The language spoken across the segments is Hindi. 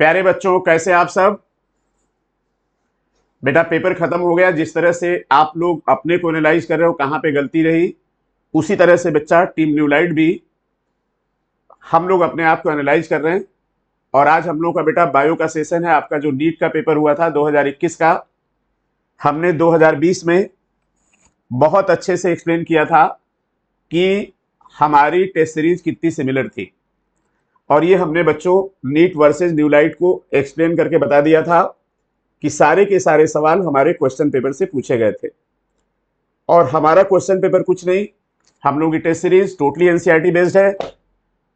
प्यारे बच्चों, कैसे आप सब? बेटा, पेपर खत्म हो गया। जिस तरह से आप लोग अपने को एनालाइज कर रहे हो कहाँ पे गलती रही, उसी तरह से बच्चा टीम न्यू लाइट भी हम लोग अपने आप को एनालाइज कर रहे हैं। और आज हम लोग का बेटा बायो का सेशन है। आपका जो नीट का पेपर हुआ था 2021 का, हमने 2020 में बहुत अच्छे से एक्सप्लेन किया था कि हमारी टेस्ट सीरीज कितनी सिमिलर थी। और ये हमने बच्चों नीट वर्सेस न्यू लाइट को एक्सप्लेन करके बता दिया था कि सारे के सारे सवाल हमारे क्वेश्चन पेपर से पूछे गए थे। और हमारा क्वेश्चन पेपर कुछ नहीं, हम लोग की test series totally NCERT based है।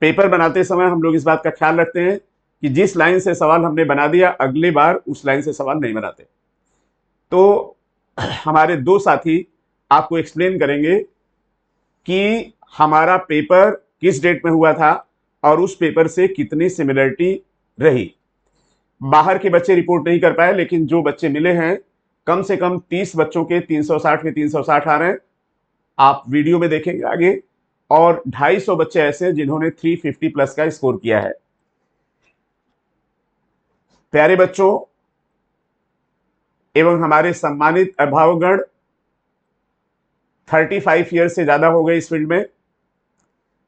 पेपर बनाते समय हम लोग इस बात का ख्याल रखते हैं कि जिस लाइन से सवाल हमने बना दिया, अगली बार उस लाइन से सवाल नहीं बनाते। तो हमारे दो साथी आपको एक्सप्लेन करेंगे कि हमारा पेपर किस डेट में हुआ था और उस पेपर से कितनी सिमिलरिटी रही। बाहर के बच्चे रिपोर्ट नहीं कर पाए, लेकिन जो बच्चे मिले हैं, कम से कम 30 बच्चों के 360 के 360 आ रहे हैं। आप वीडियो में देखेंगे आगे। और 250 बच्चे ऐसे हैं जिन्होंने 350 प्लस का स्कोर किया है। प्यारे बच्चों एवं हमारे सम्मानित अभिभावकगण, 35 ईयर से ज्यादा हो गए इस फील्ड में।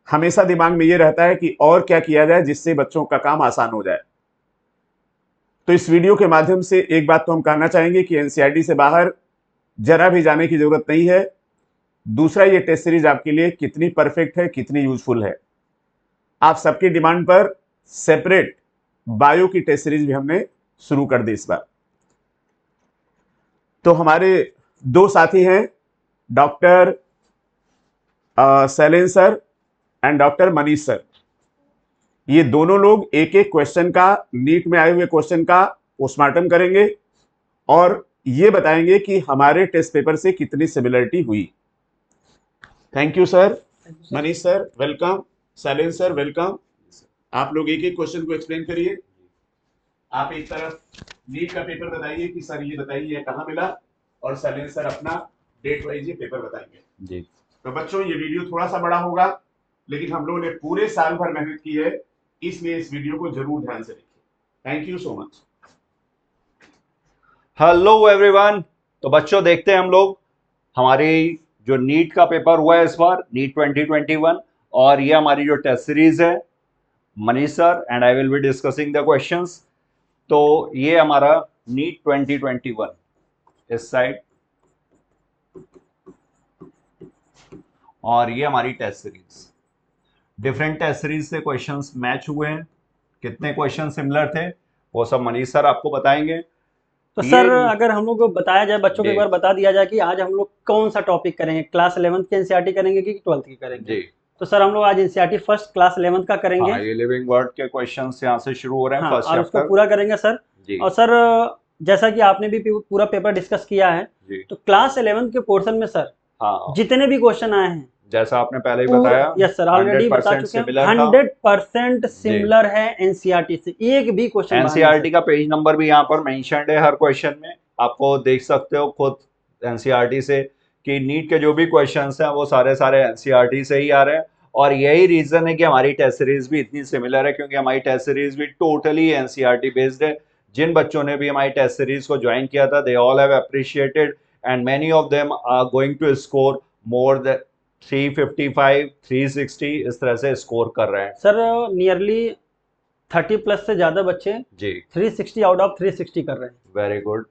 हमेशा दिमाग में यह रहता है कि और क्या किया जाए जिससे बच्चों का काम आसान हो जाए। तो इस वीडियो के माध्यम से एक बात तो हम कहना चाहेंगे कि एनसीईआरटी से बाहर जरा भी जाने की जरूरत नहीं है। दूसरा, ये टेस्ट सीरीज आपके लिए कितनी परफेक्ट है, कितनी यूजफुल है। आप सबकी डिमांड पर सेपरेट बायो की टेस्ट सीरीज भी हमने शुरू कर दी इस बार। तो हमारे दो साथी हैं, doctor Shailendra sir and doctor Manish sir. ये दोनों लोग एक एक क्वेश्चन का, नीट में आए हुए क्वेश्चन का पोस्टमार्टम करेंगे और ये बताएंगे कि हमारे टेस्ट पेपर से कितनी सिमिलरिटी हुई। Thank you sir. Manish sir welcome, Shailendra sir welcome. आप लोग एक एक क्वेश्चन को एक्सप्लेन करिए। आप एक तरफ नीट का पेपर बताइए कि सर ये बताइए कहाँ मिला, और शैलेंद्र सर अपना डेट वाइज ये पेपर बताएंगे जी। तो बच्चों, ये वीडियो थोड़ा सा बड़ा होगा, लेकिन हम लोगों ने पूरे साल भर मेहनत की है, इसलिए इस वीडियो को जरूर ध्यान से देखिए। Thank you so much. Hello everyone. तो बच्चों, देखते हैं हम लोग हमारी जो नीट का पेपर हुआ है इस बार, नीट 2021, और ये हमारी जो टेस्ट सीरीज है, Manish sir and I will be discussing the questions. तो ये हमारा नीट 2021 इस साइड, और ये हमारी test series. Different test series से क्वेश्चंस मैच हुए हैं। कितने क्वेश्चन सिमिलर थे वो सब मनीष सर आपको बताएंगे। तो सर, अगर हम लोग को बताया जाए, बच्चों को एक बार बता दिया जाए कि आज हम लोग कौन सा टॉपिक करेंगे, क्लास 11th की एनसीईआरटी करेंगे कि 12th की करेंगे जी। तो सर, हम लोग आज एनसीईआरटी फर्स्ट क्लास 11th का करेंगे। ये लिविंग वर्ड के क्वेश्चंस यहाँ से शुरू हो रहे हैं, फर्स्ट और उसको पूरा करेंगे सर जी। और सर, जैसा कि आपने भी पूरा पेपर डिस्कस किया है, तो क्लास 11th के पोर्शन में सर जितने भी क्वेश्चन आए हैं, जैसा आपने पहले ही बताया, यस सर, ऑलरेडी बता चुके हैं, 100% सिमिलर है एनसीईआरटी से। एक भी क्वेश्चन, एनसीईआरटी का पेज नंबर भी यहाँ पर मेंशन्ड है हर क्वेश्चन में। आपको देख सकते हो खुद एनसीईआरटी से कि नीट के जो भी क्वेश्चंस हैं वो सारे एनसीईआरटी से ही आ रहे हैं। और यही रीजन है कि हमारी टेस्ट सीरीज भी इतनी सिमिलर है, क्योंकि हमारी टेस्ट सीरीज भी टोटली एनसीईआरटी बेस्ड है। जिन बच्चों ने भी हमारी टेस्ट सीरीज को ज्वाइन किया था, they all have appreciated and many of them are going to score more than 355, 360 इस तरह से स्कोर कर रहे हैं सर। नियरली 30 प्लस से ज्यादा बच्चे जी 360 आउट ऑफ 360 कर रहे हैं। Very good.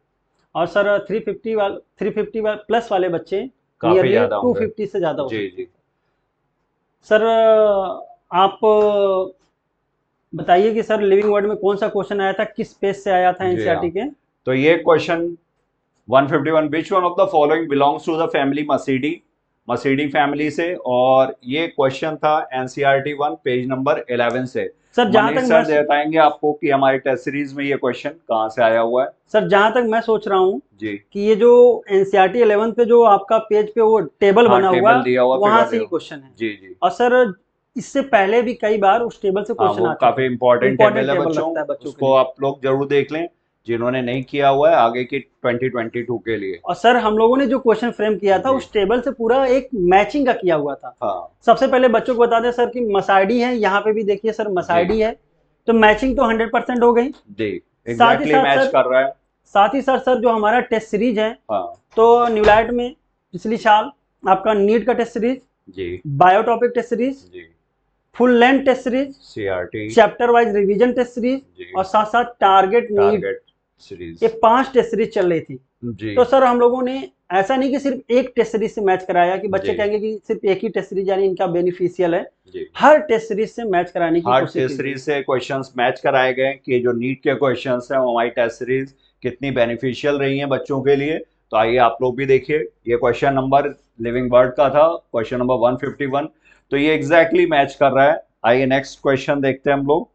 और सर 350 प्लस वाले बच्चे काफी ज्यादा 250 से ज्यादा जी जी। सर, आप बताइए कि सर लिविंग वर्ड में कौन सा क्वेश्चन आया था, किस पेज से आया था एनसीईआरटी के? तो ये question 151, which one of the following belongs to the family मसीडी फैमिली से, और ये क्वेश्चन था एनसीईआरटी 1 पेज नंबर 11 से। सर, जहां तक सर बताएंगे आपको कि हमारे टेस्ट सीरीज में ये क्वेश्चन कहां से आया हुआ है। सर, जहां तक मैं सोच रहा हूं जी कि ये जो एनसीईआरटी 11 पे जो आपका पेज पे वो टेबल बना हुआ वहां से ही क्वेश्चन है जी जी। और सर, इससे पहले भी कई बार उस टेबल से क्वेश्चन आते हैं। काफी इंपॉर्टेंट टेबल है बच्चों, उसको आप लोग जरूर देख लें जिन्होंने नहीं किया हुआ है आगे की 2022 के लिए। और सर, हम लोगों ने जो क्वेश्चन फ्रेम किया था उस टेबल से पूरा एक मैचिंग का किया हुआ था। सबसे पहले बच्चों को बता दें सर कि मसाइडी है, यहाँ पे भी देखिए सर मसाइडी है, तो मैचिंग तो 100% हो गई जी, एग्जैक्टली मैच कर रहा है। साथ ही साथ सर जो हमारा टेस्ट सीरीज है, हाँ, तो न्यूलाइट में पिछली साल आपका नीट का टेस्ट सीरीज जी, बायोटॉपिक टेस्ट सीरीज जी, full length test series, CRT, chapter wise revision test series और साथ साथ टारगेट नीट सीरीज, ये 5 टेस्ट सीरीज चल रही थी जी। तो सर हम लोगों ने ऐसा नहीं कि सिर्फ एक टेस्ट सीरीज से मैच कराया कि बच्चे कहेंगे कि सिर्फ एक ही टेस्ट सीरीज यानी इनका बेनिफिशियल है, हर टेस्ट सीरीज से मैच कराने की कोशिश की। हर टेस्ट सीरीज से क्वेश्चंस मैच कराए गए कि जो नीट के क्वेश्चंस हैं वो हमारी टेस्ट सीरीज कितनी बेनिफिशियल रही है बच्चों के लिए। तो आइए आप लोग भी देखिए, ये क्वेश्चन नंबर लिविंग बर्ड का था, क्वेश्चन नंबर 151, तो ये एग्जैक्टली मैच कर रहा है। आइए नेक्स्ट क्वेश्चन देखते हैं हम लोग।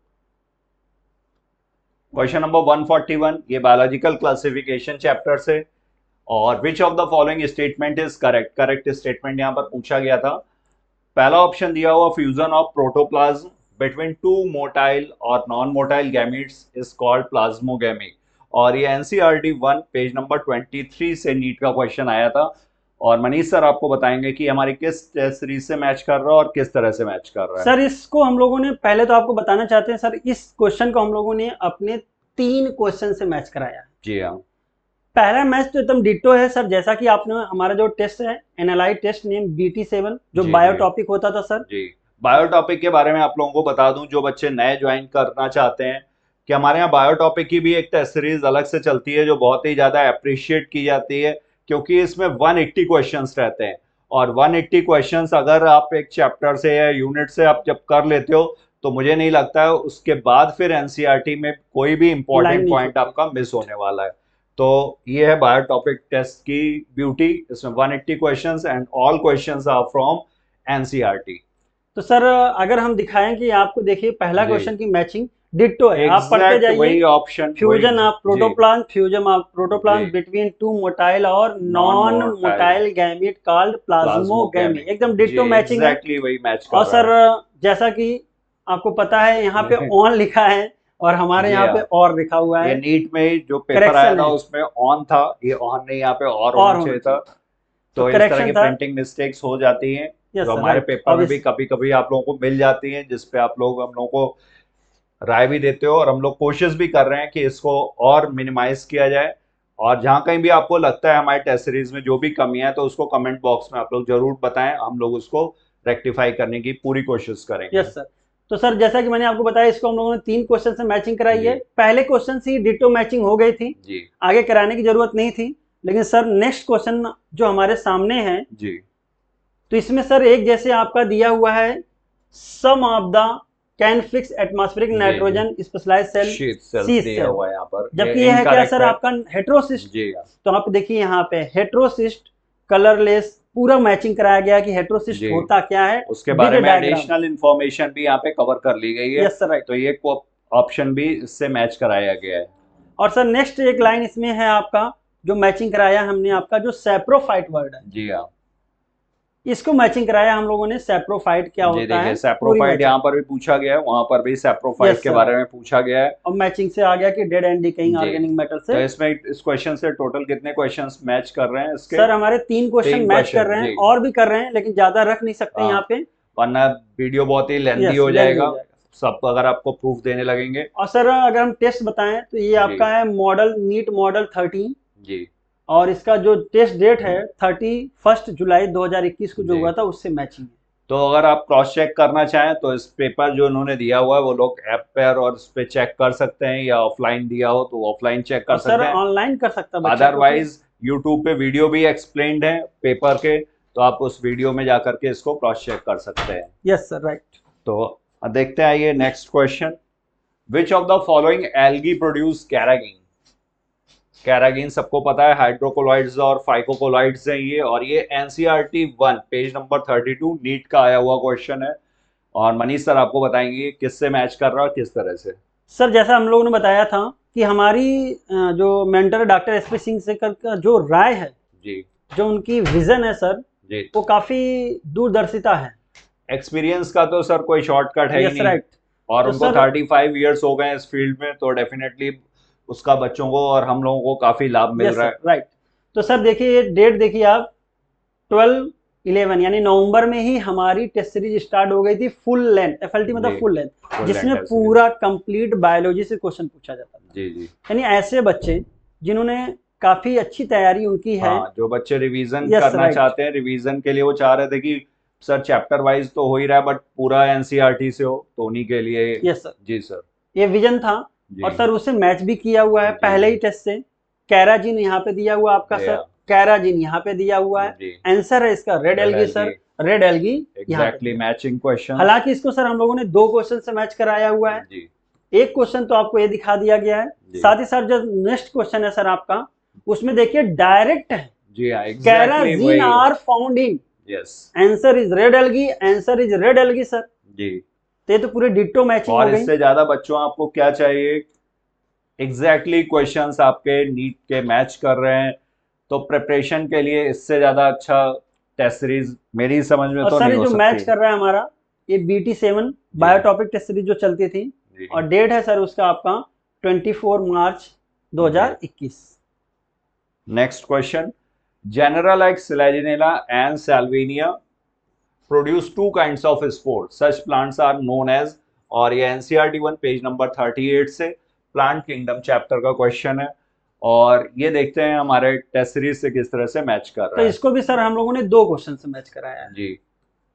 क्वेश्चन नंबर 141, ये बायोलॉजिकल क्लासिफिकेशन चैप्टर से, और which of the following statement is correct. Correct statement यहाँ पर पूछा गया था। पहला ऑप्शन दिया हुआ, fusion of protoplasm between 2 motile और non motile gametes is called plasmogamy. और ये एनसीईआरटी 1 पेज नंबर 23 से नीट का क्वेश्चन आया था। और मनीष सर आपको बताएंगे कि हमारी किस टेस्ट सीरीज से मैच कर रहा है और किस तरह से मैच कर रहा है। सर इसको हम लोगों ने, पहले तो आपको बताना चाहते हैं सर, इस क्वेश्चन को हम लोगों ने अपने 3 क्वेश्चन से मैच कराया। जी हाँ। पहला मैच तो एकदम डिटो है सर, जैसा कि आपने हमारा जो टेस्ट है एनालाइट टेस्ट नेम BT7 जो बायोटॉपिक होता था सर जी। बायोटॉपिक के बारे में आप लोगों को बता दूं, जो बच्चे नए ज्वाइन करना चाहते हैं, कि हमारे यहाँ बायोटॉपिक की भी एक टेस्ट सीरीज अलग से चलती है जो बहुत ही ज्यादा अप्रिशिएट की जाती है, क्योंकि इसमें 180 क्वेश्चंस रहते हैं। और 180 क्वेश्चंस अगर आप एक चैप्टर से या यूनिट से आप जब कर लेते हो तो मुझे नहीं लगता है उसके बाद फिर एनसीईआरटी में कोई भी इंपॉर्टेंट पॉइंट आपका मिस होने वाला है। तो ये है बायोटॉपिक टेस्ट की ब्यूटी, इसमें 180 questions and all questions are from NCERT. तो सर अगर हम दिखाएं कि आपको देखिए पहला क्वेश्चन की मैचिंग डिट्टो है, आप पढ़ते जाइए। वही option, fusion of protoplasm, fusion of protoplasm between 2 motile और non motile gamete called plasmogamy, एकदम डिट्टो मैचिंग है। एग्जैक्टली वही मैच कर और सर जैसा कि आपको पता है यहाँ पे ऑन लिखा है और हमारे यहाँ पे और लिखा हुआ है। ये नीट में जो पेपर आया था उसमें ऑन था, ये ऑन नहीं, यहाँ पे और होना चाहिए था। तो इस तरह की प्रिंटिंग मिस्टेक्स हो जाती हैं जो हमारे पेपर में भी कभी कभी आप लोगों को मिल जाती हैं, जिसपे आप लोग हम लोगों को राय भी देते हो, और हम लोग कोशिश भी कर रहे हैं कि इसको और मिनिमाइज किया जाए। और जहाँ कहीं भी आपको लगता है हमारे टेस्ट सीरीज में जो भी कमी है तो उसको कमेंट बॉक्स में आप लोग जरूर बताएं, हम लोग उसको रेक्टिफाई करने की पूरी कोशिश करेंगे। Yes sir. तो सर जैसा कि मैंने आपको बताया, इसको हम लोगों ने 3 क्वेश्चन से मैचिंग कराई है। पहले क्वेश्चन से डिटो मैचिंग हो गई थी जी, आगे कराने की जरूरत नहीं थी। लेकिन सर नेक्स्ट क्वेश्चन जो हमारे सामने है जी, तो इसमें सर एक जैसे आपका दिया हुआ है, some of the can fix atmospheric nitrogen specialised cell C cell हुआ है यहाँ पर, जबकि ये है क्या सर आपका हेट्रोसिस्ट। तो आप देखिए यहाँ पे हेट्रोसिस्ट कलरलेस पूरा मैचिंग कराया गया कि हेट्रोसिस्ट होता क्या है, उसके बारे में एडिशनल इंफॉर्मेशन भी यहाँ पे कवर कर ली गई है। Yes sir, right. तो ये ऑप्शन भी इससे मैच कराया गया है। और सर नेक्स्ट एक लाइन इसमें है आपका जो मैचिंग कराया हमने आपका जो सैप्रोफाइट वर्ड है जी हाँ, इसको मैचिंग कराया हम लोगों ने। सैप्रोफाइट क्या होता है, सैप्रोफाइट यहाँ पर भी पूछा गया है, वहां पर भी सैप्रोफाइट के बारे में पूछा गया है। और मैचिंग से आ गया कि dead and decaying organic matter से। तो इसमें इस क्वेश्चन से टोटल कितने क्वेश्चंस मैच कर रहे हैं इसके? सर हमारे 3 क्वेश्चन मैच कर रहे हैं, और भी कर रहे हैं लेकिन ज्यादा रख नहीं सकते यहाँ पे, वरना वीडियो बहुत ही लेंथी हो जाएगा सब अगर आपको प्रूफ देने लगेंगे। और सर अगर हम टेस्ट बताएं तो ये आपका है मॉडल नीट मॉडल 13 जी, और इसका जो टेस्ट डेट है 31 जुलाई 2021 को जो हुआ था उससे मैचिंग है। तो अगर आप क्रॉस चेक करना चाहें तो इस पेपर जो उन्होंने दिया हुआ है वो लोग ऐप पर और उस पे चेक कर सकते हैं, या ऑफलाइन दिया हो तो ऑफलाइन चेक कर सकते हैं, ऑनलाइन कर सकता है। अदरवाइज यूट्यूब पे वीडियो भी एक्सप्लेन्ड है पेपर के, तो आप उस वीडियो में जाकर के इसको क्रॉस चेक कर सकते हैं। Yes sir, right. तो देखते हैं ये next question, which of the following algae produce carrageenan. Carrageenan सबको पता है हाइड्रोकोलॉइड्स और फाइकोकोलॉइड्स हैं ये, और ये एनसीईआरटी 1 पेज नंबर 32 नीट का आया हुआ क्वेश्चन है। और मनीष सर आपको बताएंगे किससे मैच कर रहा है किस तरह से। सर जैसा हम लोगों ने बताया था कि हमारी जो mentor doctor SP Singh Shekhar का जो राय है जी, जो उनकी विजन है सर जी, वो काफी दूरदर्शिता है। एक्सपीरियंस का तो सर कोई शॉर्टकट है ही नहीं, राइट। और तो उनको 35 इयर्स हो गए इस फील्ड में, तो डेफिनेटली उसका बच्चों को और हम लोगों को काफी लाभ मिल रहा है, राइट। तो सर देखिए डेट देखिए आप 12 11 यानी नवंबर में ही हमारी टेस्ट सीरीज स्टार्ट हो गई थी फुल लेंथ, FLT मतलब फुल लेंथ, जिसमें पूरा कंप्लीट बायोलॉजी से क्वेश्चन पूछा जाता था। जी जी। यानी ऐसे बच्चे जिन्होंने काफी अच्छी तैयारी उनकी है, जो बच्चे रिवीजन करना चाहते हैं, रिवीजन के लिए वो चाह रहे थे कि सर चैप्टर वाइज तो हो ही रहा है बट पूरा एनसीईआरटी से हो, तो उन्हीं के लिए। Yes sir. जी सर, ये विजन था। और सर उसे मैच भी किया हुआ है पहले ही टेस्ट से। कैराजीन यहाँ पे दिया हुआ आपका सर, कैराजीन यहाँ पे दिया हुआ है। आंसर है इसका red algae sir, red algae exactly matching question. हालांकि इसको सर हम लोगों ने 2 क्वेश्चन से मैच कराया हुआ है। एक क्वेश्चन तो आपको ये दिखा दिया गया है, साथ ही साथ जो नेक्स्ट क्वेश्चन है सर आपका, उसमें देखिए डायरेक्ट है। जी हाँ, carrageenan are found in, yes, answer is red algae, answer is red algae sir. जी, तो ये तो पूरे डिट्टो मैचिंग हो और गई। इससे ज्यादा बच्चों आपको क्या चाहिए, एग्जैक्टली क्वेश्चंस आपके नीट के मैच कर रहे हैं, तो प्रिपरेशन के लिए इससे ज्यादा अच्छा टेस्ट सीरीज मेरी समझ में तो नहीं हो सकती। जो मैच कर रहा है हमारा ये BT7 बायोटॉपिक टेस्ट सीरीज जो चलती थी, और डेट है सर उसका आपका 24 मार्च 2021। Next question, Generalized Selaginella and Salvinia produce 2 kinds of spores. Such plants are known as, और ये NCERT 1 पेज नंबर 38 से प्लांट किंगडम चैप्टर का क्वेश्चन है, और ये देखते हैं हमारे टेस्ट सीरीज से किस तरह से मैच कर रहा है। तो इसको भी सर हम लोगों ने 2 क्वेश्चन से मैच कराया है। जी,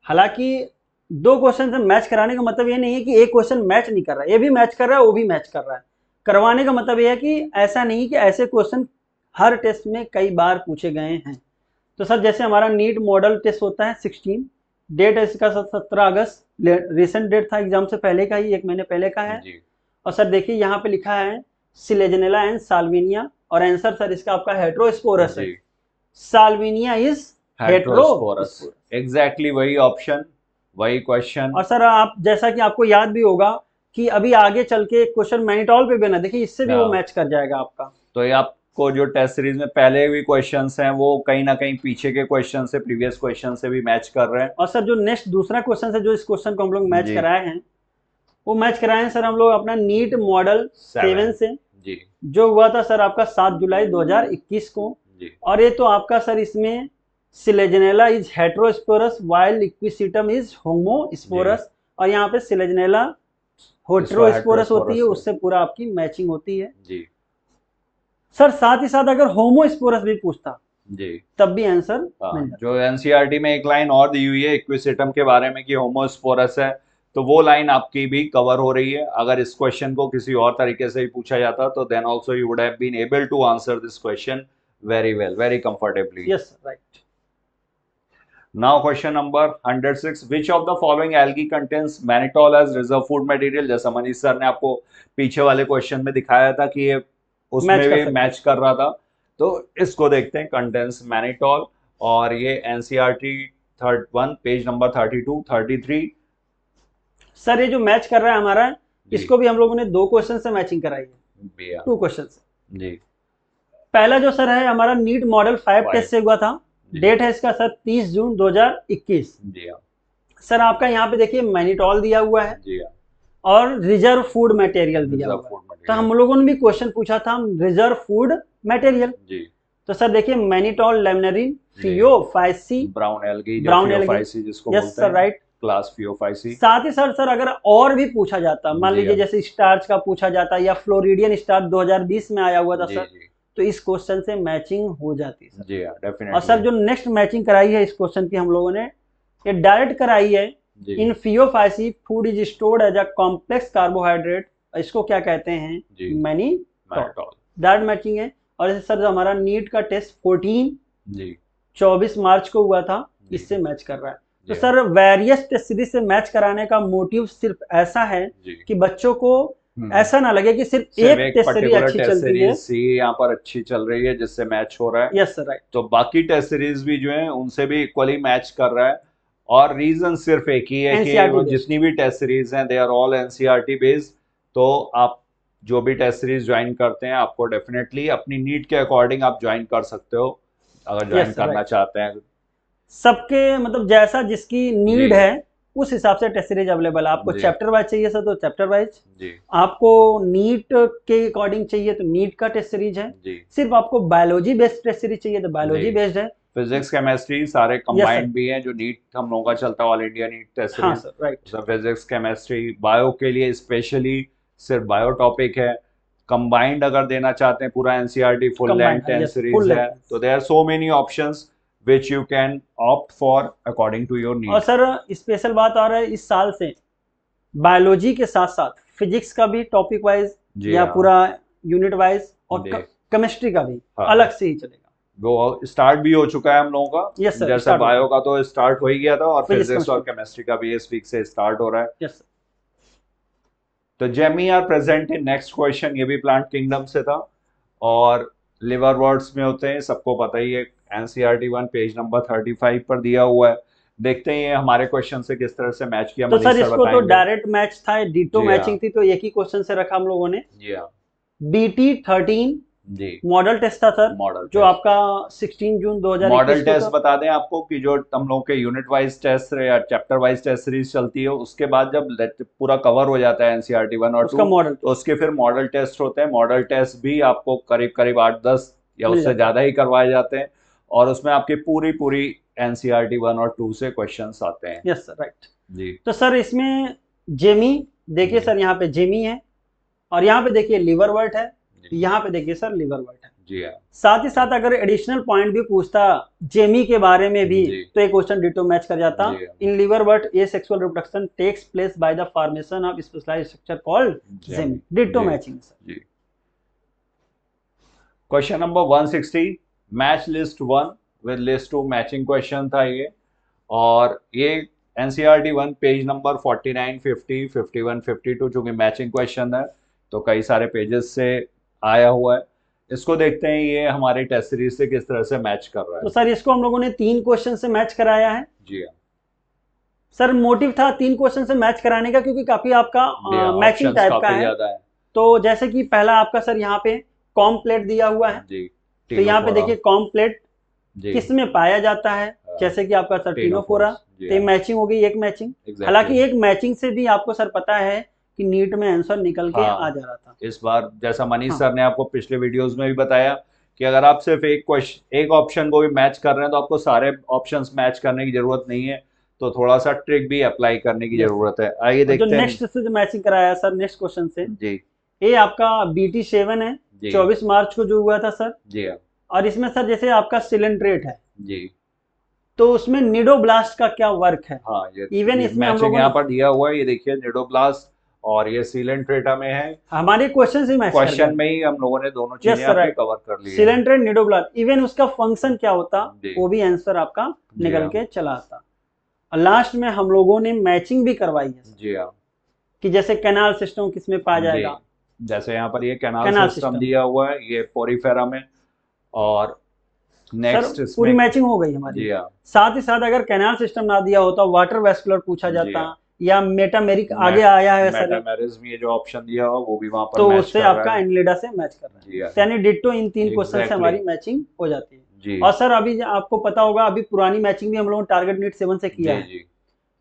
हालांकि 2 क्वेश्चन से मैच कराने का मतलब ये नहीं है कि एक क्वेश्चन मैच नहीं कर रहा है, ये भी मैच कर रहा है, वो भी मैच कर रहा है। करवाने का मतलब ये है कि ऐसा नहीं कि ऐसे क्वेश्चन हर टेस्ट में कई बार पूछे गए हैं। तो सर जैसे हमारा नीट मॉडल टेस्ट होता है 16, डेट है इसका 17 अगस्त, रिसेंट डेट था एग्जाम से पहले का ही, 1 महीने पहले का है जी। और सर देखिए यहाँ पे लिखा है सिलेजनेला एंड साल्विनिया, और आंसर सर इसका आपका हेट्रोस्पोरस है। साल्विनिया इज हेट्रोस्पोरस, एग्जैक्टली वही ऑप्शन, वही क्वेश्चन। और सर आप जैसा कि आपको याद भी होगा कि अभी आगे चल के क्वेश्चन मैनिटॉल पे भी ना, देखिए इससे भी वो मैच कर जाएगा आपका। तो ये आपको जो टेस्ट सीरीज में पहले भी क्वेश्चंस हैं वो कहीं ना कहीं पीछे के क्वेश्चन से, प्रीवियस क्वेश्चन से भी मैच कर रहे हैं। और सर जो नेक्स्ट दूसरा क्वेश्चन है, जो इस क्वेश्चन को हम लोग मैच कराए हैं, वो मैच कराए हैं सर हम लोग अपना नीट मॉडल 7 से जी, जो हुआ था सर आपका 7 जुलाई 2021 को जी। और ये तो आपका सर इसमें Selaginella is heterosporous while Equisetum is homosporous, और यहाँ पे सिलेजनेला हेट्रोस्पोरस होती है, उससे पूरा आपकी मैचिंग होती है जी। सर साथ ही साथ अगर होमोस्पोरस भी पूछता जी, तब भी आंसर जो एनसीईआरटी में एक लाइन और दी हुई है इक्विसिटम के बारे में कि होमोस्पोरस है, तो वो लाइन आपकी भी कवर हो रही है। अगर इस क्वेश्चन को किसी और तरीके से ही पूछा जाता तो then also you would have been able to answer this question very well, very comfortably. Yes, right. Now question number 106, which of the following algae contains mannitol as reserve food material. जैसा मनीष सर ने आपको पीछे वाले क्वेश्चन में दिखाया था कि ये उसमें भी मैच कर रहा था, तो इसको देखते हैं, कंटेन्स मैनिटॉल, और ये एनसीईआरटी 1 पेज नंबर 32, 33। सर ये जो मैच कर रहा है हमारा, इसको भी हम लोगों ने 2 क्वेश्चन से मैचिंग कराई है, 2 क्वेश्चन से जी। पहला जो सर है हमारा नीट मॉडल 5 टेस्ट से हुआ था, डेट है इसका सर 30 जून 2021 जी। सर आपका यहाँ पे देखिए मैनिटॉल दिया हुआ है जी, और रिजर्व फूड मटेरियल दिया हुआ है। तो हम लोगों ने भी क्वेश्चन पूछा था रिजर्व फूड मटेरियल जी। तो सर देखिए मैनिटॉल, लेमनरिन, फियोफाइसी, ब्राउन एल्गी जिसको बोलते हैं, yes sir, right, class Phaeophyceae. साथ ही सर अगर और भी पूछा जाता, मान लीजिए जैसे स्टार्च का पूछा जाता, या फ्लोरिडियन स्टार्च 2020 में आया हुआ था सर, तो इस क्वेश्चन से मैचिंग हो जाती है जी, डेफिनेटली। और सर जो नेक्स्ट मैचिंग कराई है इस क्वेश्चन की हम लोगों ने, ये डायरेक्ट कराई है, in Phaeophyceae food is stored as a complex carbohydrate, इसको क्या कहते हैं, मैनिटॉल, डायरेक्ट मैचिंग है। और इसे सर जो हमारा नीट का टेस्ट 24 मार्च को हुआ था, इससे मैच कर रहा है। तो सर वेरियस टेस्ट सीरीज से मैच कराने का मोटिव सिर्फ ऐसा है कि बच्चों को ऐसा ना लगे कि सिर्फ एक टेस्ट सीरीज अच्छी चल रही है, यहाँ पर अच्छी चल रही है जिससे मैच हो रहा है, यस सर, राइट, तो बाकी टेस्ट सीरीज भी जो है उनसे भी इक्वली मैच कर रहा है। और रीजन सिर्फ एक ही है कि वो जितनी भी टेस्ट सीरीज हैं they are all NCERT based. तो आप जो भी टेस्ट सीरीज ज्वाइन करते हैं, आपको डेफिनेटली अपनी नीड के अकॉर्डिंग आप ज्वाइन कर सकते हो, अगर ज्वाइन करना चाहते हैं। सबके मतलब जैसा जिसकी नीड है उस हिसाब से टेस्ट सीरीज अवेलेबल है। आपको चैप्टर वाइज चाहिए सर तो चैप्टर वाइज, आपको नीट के अकॉर्डिंग चाहिए तो नीट का टेस्ट सीरीज है, सिर्फ आपको बायोलॉजी बेस्ड टेस्ट सीरीज चाहिए तो बायोलॉजी बेस्ड है, फिजिक्स केमिस्ट्री सारे कंबाइंड भी हैं, जो नीट हम लोगों का चलता है, ऑल इंडिया नीट टेस्ट हाँ sir, right. Physics chemistry, bio के लिए स्पेशली सिर्फ बायो टॉपिक है। कंबाइंड अगर देना चाहते हैं पूरा एनसीईआरटी फुल लेंथ 10 सीरीज है, तो there are so many options which you can opt for according to your needs। और सर स्पेशल बात आ रहा है इस साल से बायोलॉजी के साथ साथ फिजिक्स का भी टॉपिक वाइज या पूरा यूनिट वाइज और केमिस्ट्री का भी अलग से ही चलेगा। वो स्टार्ट भी हो चुका है हम लोगों का। यस सर, जैसे बायो का तो स्टार्ट हो ही गया था, और फिजिक्स और केमिस्ट्री का भी इस वीक से स्टार्ट हो रहा है। Yes sir. तो gemmae are present in next question, ये भी प्लांट किंगडम से था और लिवर वर्ड्स में होते हैं, सबको पता ही है। एनसीईआरटी 1 पेज नंबर 35 पर दिया हुआ है। देखते हैं ये हमारे क्वेश्चन से किस तरह से मैच किया। तो सर इसको तो डायरेक्ट मैच था, डिटो मैचिंग थी, तो एक ही क्वेश्चन से रखा हम लोगों ने। जी हाँ। BT 13 जी मॉडल टेस्ट था सर, मॉडल जो आपका 16 जून 2021 मॉडल टेस्ट बता दें आपको कि जो हम लोग के यूनिट वाइज टेस्ट या चैप्टर वाइज टेस्ट सीरीज चलती है, उसके बाद जब पूरा कवर हो जाता है एनसीईआरटी 1 और 2 मॉडल, तो उसके फिर मॉडल टेस्ट होते हैं। मॉडल टेस्ट भी आपको करीब करीब 8-10 या उससे ज्यादा ही करवाए जाते हैं, और उसमें आपकी पूरी एनसीईआरटी 1 और 2 से क्वेश्चंस आते हैं। यस सर, राइट जी। तो सर इसमें जेमी देखिए सर, यहाँ पे जेमी है, और यहाँ पे देखिए लिवर वर्ट है, यहाँ पे देखिए सर लिवर वर्ट है। जी हाँ। साथ ही साथ अगर एडिशनल पॉइंट भी पूछता जेमी के बारे में भी, तो एक क्वेश्चन डिटो मैच कर जाता। In liverwort asexual reproduction takes place by the formation of specialised structure called gemmae. Ditto matching sir. Question number 160, match list 1 with list 2 matching question था ये, और ये एनसीईआरटी 1 पेज नंबर 49, 50, 51, 52 चूंकि मैचिंग क्वेश्चन है तो कई सारे पेजेस से आया हुआ है। इसको देखते हैं ये हमारे टेस्ट सीरीज से किस तरह से मैच कर रहा है। तो सर इसको हम लोगों ने 3 क्वेश्चन से मैच कराया है। जी हाँ सर, मोटिव था 3 क्वेश्चन से मैच कराने का, क्योंकि काफी आपका मैचिंग टाइप का है। तो जैसे कि पहला आपका सर यहाँ पे कॉम्प्लेट दिया हुआ है जी। तो यहाँ पे देखिए कॉम्प्लेट किस में पाया जाता है, जैसे कि आपका सर टीनोफोरा, तो मैचिंग हो गई एक मैचिंग। हालांकि एक मैचिंग से भी आपको सर पता है कि नीट में आंसर निकल के आ जा रहा था इस बार, जैसा मनीष सर ने आपको पिछले वीडियोस में भी बताया कि अगर आप सिर्फ एक ऑप्शन को भी मैच कर रहे हैं तो आपको सारे ऑप्शंस मैच करने की जरूरत नहीं है, तो थोड़ा सा ट्रिक भी अप्लाई करने की जरूरत है। आइए देखते हैं नेक्स्ट से जो मैचिंग कराया सर नेक्स्ट क्वेश्चन से जी। ये आपका BT 7 है, 24 मार्च को जो हुआ था सर जी। और इसमें सर जैसे आपका सिलेंट्रेट है जी, तो उसमें निडोब्लास्ट का क्या वर्क है। हाँ, इवन इसमें हम लोग यहाँ पर दिया हुआ है, ये देखिए निडोब्लास्ट, और ये सिलेंट्रेटा में है। हमारे क्वेश्चन से क्वेश्चन में ही हम लोगों ने दोनों चीजें कवर कर ली। सिलेंट्रेट निडोब्लास्ट, इवन उसका फंक्शन क्या होता वो भी आंसर आपका निकल के चला आता। और लास्ट में हम लोगों ने मैचिंग भी करवाई है जी हाँ, कि जैसे कैनाल सिस्टम किसमें पाया जाएगा। जैसे यहाँ पर ये कैनाल सिस्टम दिया हुआ है, ये पोरीफेरा में, और नेक्स्ट पूरी मैचिंग हो गई हमारी। साथ ही साथ अगर कैनाल सिस्टम ना दिया होता, वाटर वेस्कुलर पूछा जाता, या मेटामेरिक आगे आया है सर, मेटामेरिज्म ये जो ऑप्शन दिया हो वो भी वहां पर तो उससे आपका एनिलिडा से मैच कर रहा है, यानी डिट्टो इन 3 क्वेश्चन से हमारी मैचिंग हो जाती है। और सर अभी आपको पता होगा, अभी पुरानी मैचिंग भी हम लोगों ने टारगेट नीट 7 से किया है।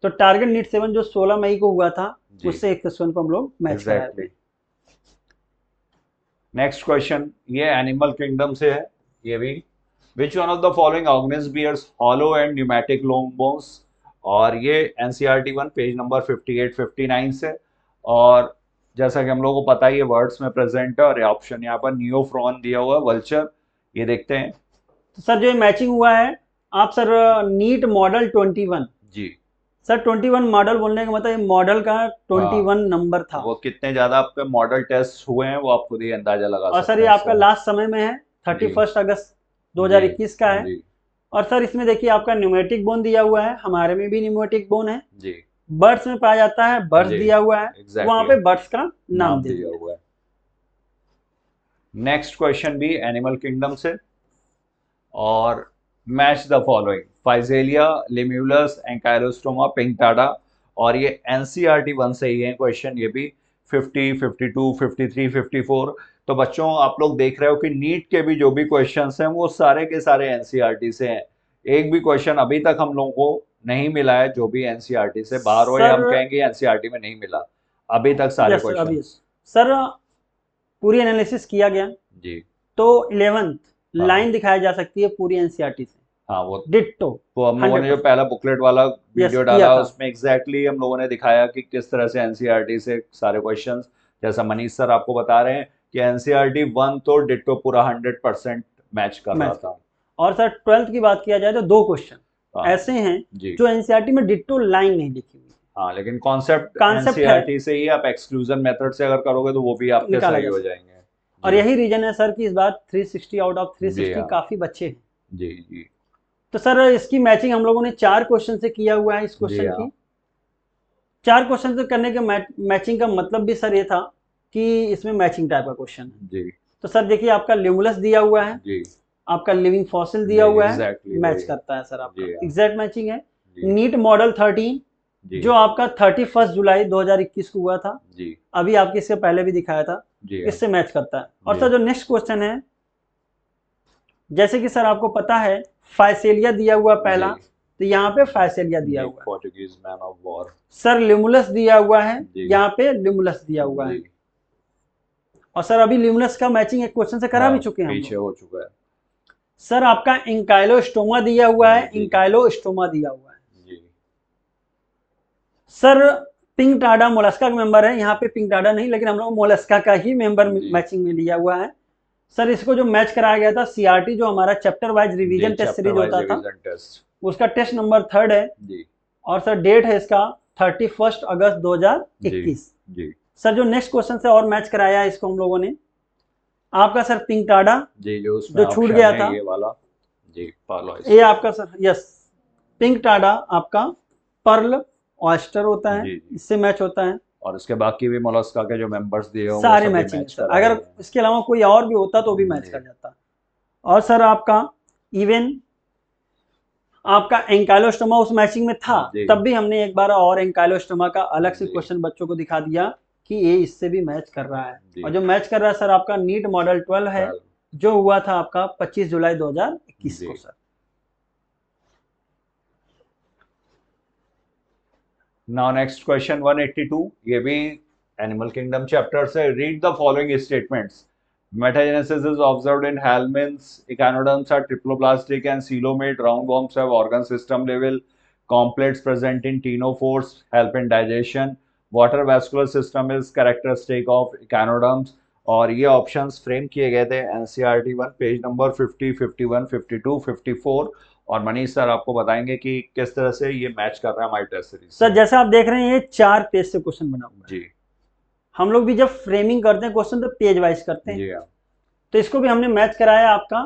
तो टारगेट नीट 7 जो 16 मई को हुआ था, उससे एक क्वेश्चन को हम लोग मैच कराए थे। नेक्स्ट क्वेश्चन ये एनिमल किंगडम से है, ये भी which one of the following organism bears hollow and pneumatic long bones, और ये एनसीईआरटी 1 पेज नंबर 58-59 से। और जैसा कि हम लोगों को पता है ये वर्ड्स में प्रेजेंट है, और ऑप्शन यहाँ पर नियोफ्रॉन दिया हुआ है, वल्चर। ये देखते हैं तो सर जो मैचिंग हुआ है आप सर नीट मॉडल 21 जी सर, 21 मॉडल बोलने का मतलब मॉडल का 21 नंबर था। वो कितने ज्यादा आपके मॉडल टेस्ट हुए हैं वो आप खुद ही अंदाजा लगा सकते हैं। और सर ये आपका लास्ट समय में है, 31 अगस्त 2021 का है। और सर इसमें देखिए आपका न्यूमेटिक बोन दिया हुआ है, हमारे में भी न्यूमेटिक बोन है जी। बर्ड्स में पाया जाता है, बर्ड्स दिया हुआ है, वहां पे बर्ड्स का नाम दिया हुआ है। नेक्स्ट क्वेश्चन भी एनिमल किंगडम से, और match the following Physalia, Limulus, Ancylostoma, Pinctada, और ये एनसीईआरटी 1 से ही है क्वेश्चन, ये भी 50, 52, 53, 54। तो बच्चों आप लोग देख रहे हो कि नीट के भी जो भी क्वेश्चंस हैं वो सारे के सारे एनसीईआरटी से हैं। एक भी क्वेश्चन अभी तक हम लोगों को नहीं मिला है जो भी एनसीईआरटी से बाहर हो, या हम कहेंगे एनसीईआरटी में नहीं मिला अभी तक सारे क्वेश्चन। सर पूरी एनालिसिस किया गया जी, तो 11th लाइन दिखाई जा सकती है पूरी एनसीईआरटी से। हाँ वो डिट्टो। वो हम लोगों ने जो पहला बुकलेट वाला वीडियो डाला उसमें एग्जैक्टली हम लोगों ने दिखाया कि किस तरह से एनसीईआरटी से सारे क्वेश्चंस, जैसा मनीष सर आपको बता रहे हैं कि एनसीईआरटी 1 तो डिट्टो पूरा 100% मैच कर रहा था। और सर 12th की बात किया जाए तो 2 क्वेश्चन ऐसे हैं जो एनसीईआरटी में डिट्टो लाइन नहीं लिखी हुई। हाँ, लेकिन कॉन्सेप्ट एनसीईआरटी से ही आप एक्सक्लूजन मेथड से अगर करोगे तो वो भी आपके सही हो जाएंगे। और यही रीजन है सर कि इस बार 360 आउट ऑफ 360 काफी बच्चे हैं। जी जी। तो सर इसकी मैचिंग हम लोगों ने 4 क्वेश्चन से किया हुआ है। इस क्वेश्चन की 4 क्वेश्चन से करने के मैचिंग का मतलब भी सर ये था कि इसमें मैचिंग टाइप का क्वेश्चन है जी। तो सर देखिए आपका ल्यूमुलस दिया हुआ है जी, आपका लिविंग फॉसिल दिया हुआ है, मैच करता है सर आपका, एग्जैक्ट मैचिंग है। नीट मॉडल 13 जो आपका 31 जुलाई 2021 को हुआ था जी, अभी आपके इससे पहले भी दिखाया था, इससे मैच करता है। और सर जो नेक्स्ट क्वेश्चन है, जैसे कि सर आपको पता है फाइसेलिया दिया हुआ पहला, तो यहाँ पे फाइसेलिया दिया हुआ है। Portuguese man of war. Sir Limulus दिया हुआ है, यहाँ पे ल्यूमुलस दिया हुआ है। और सर अभी ल्यूमुलस का मैचिंग एक क्वेश्चन से करा भी चुके हैं, पीछे हो चुका है। सर आपका इंकाइलोस्टोमा दिया हुआ है, इंकाइलोस्टोमा दिया हुआ है जी। सर पिंक टाडा मोलस्का का मेंबर है, यहाँ पे पिंक टाडा नहीं, लेकिन हम लोग मोलस्का का ही मेंबर मैचिंग में लिया हुआ है। सर इसको जो मैच कराया गया था सीआरटी, जो हमारा chapter wise revision test series होता था, उसका टेस्ट नंबर 3 है जी। और सर डेट है इसका 31 अगस्त 2021 जी। सर जो नेक्स्ट क्वेश्चन से और मैच कराया है इसको हम लोगों ने, आपका सर पिंक टाडा जी, जो छूट गया था ये वाला जी, ये आपका सर यस पिंक टाडा आपका पर्ल ऑयस्टर होता है, इससे मैच होता है। और इसके बाकी भी मोलस्का के जो मेंबर्स दिए होंगे सारे मैचिंग, अगर इसके अलावा कोई और भी होता तो भी मैच कर जाता। और सर आपका इवन आपका एंकाइलोस्टोमा उस मैचिंग में था, तब भी हमने एक बार और एंकाइलोस्टोमा का अलग से क्वेश्चन बच्चों को दिखा दिया कि ये इससे भी मैच कर रहा है। और जो मैच कर रहा है सर आपका नीट मॉडल 12 है, जो हुआ था आपका 25 जुलाई 2021 को सर। Now next question 182, ये भी एनिमल किंगडम चैप्टर से। Read the following statements. Metagenesis is observed in helminths. Echinoderms are triploblastic and coelomate. Roundworms have organ system level complex present in ctenophores, help in digestion. Water vascular system is characteristic of echinoderms. और ये ऑप्शंस फ्रेम किए गए थे एनसीईआरटी 1 पेज नंबर 50, 51, 52, 54। और मनीष सर आपको बताएंगे कि किस तरह से ये मैच कर रहा है हमारी टेस्ट सीरीज। सर जैसे आप देख रहे हैं ये 4 पेज से क्वेश्चन बना हुआ है जी। हम लोग भी जब फ्रेमिंग करते हैं क्वेश्चन तो पेज वाइज करते हैं जी। तो इसको भी हमने मैच कराया आपका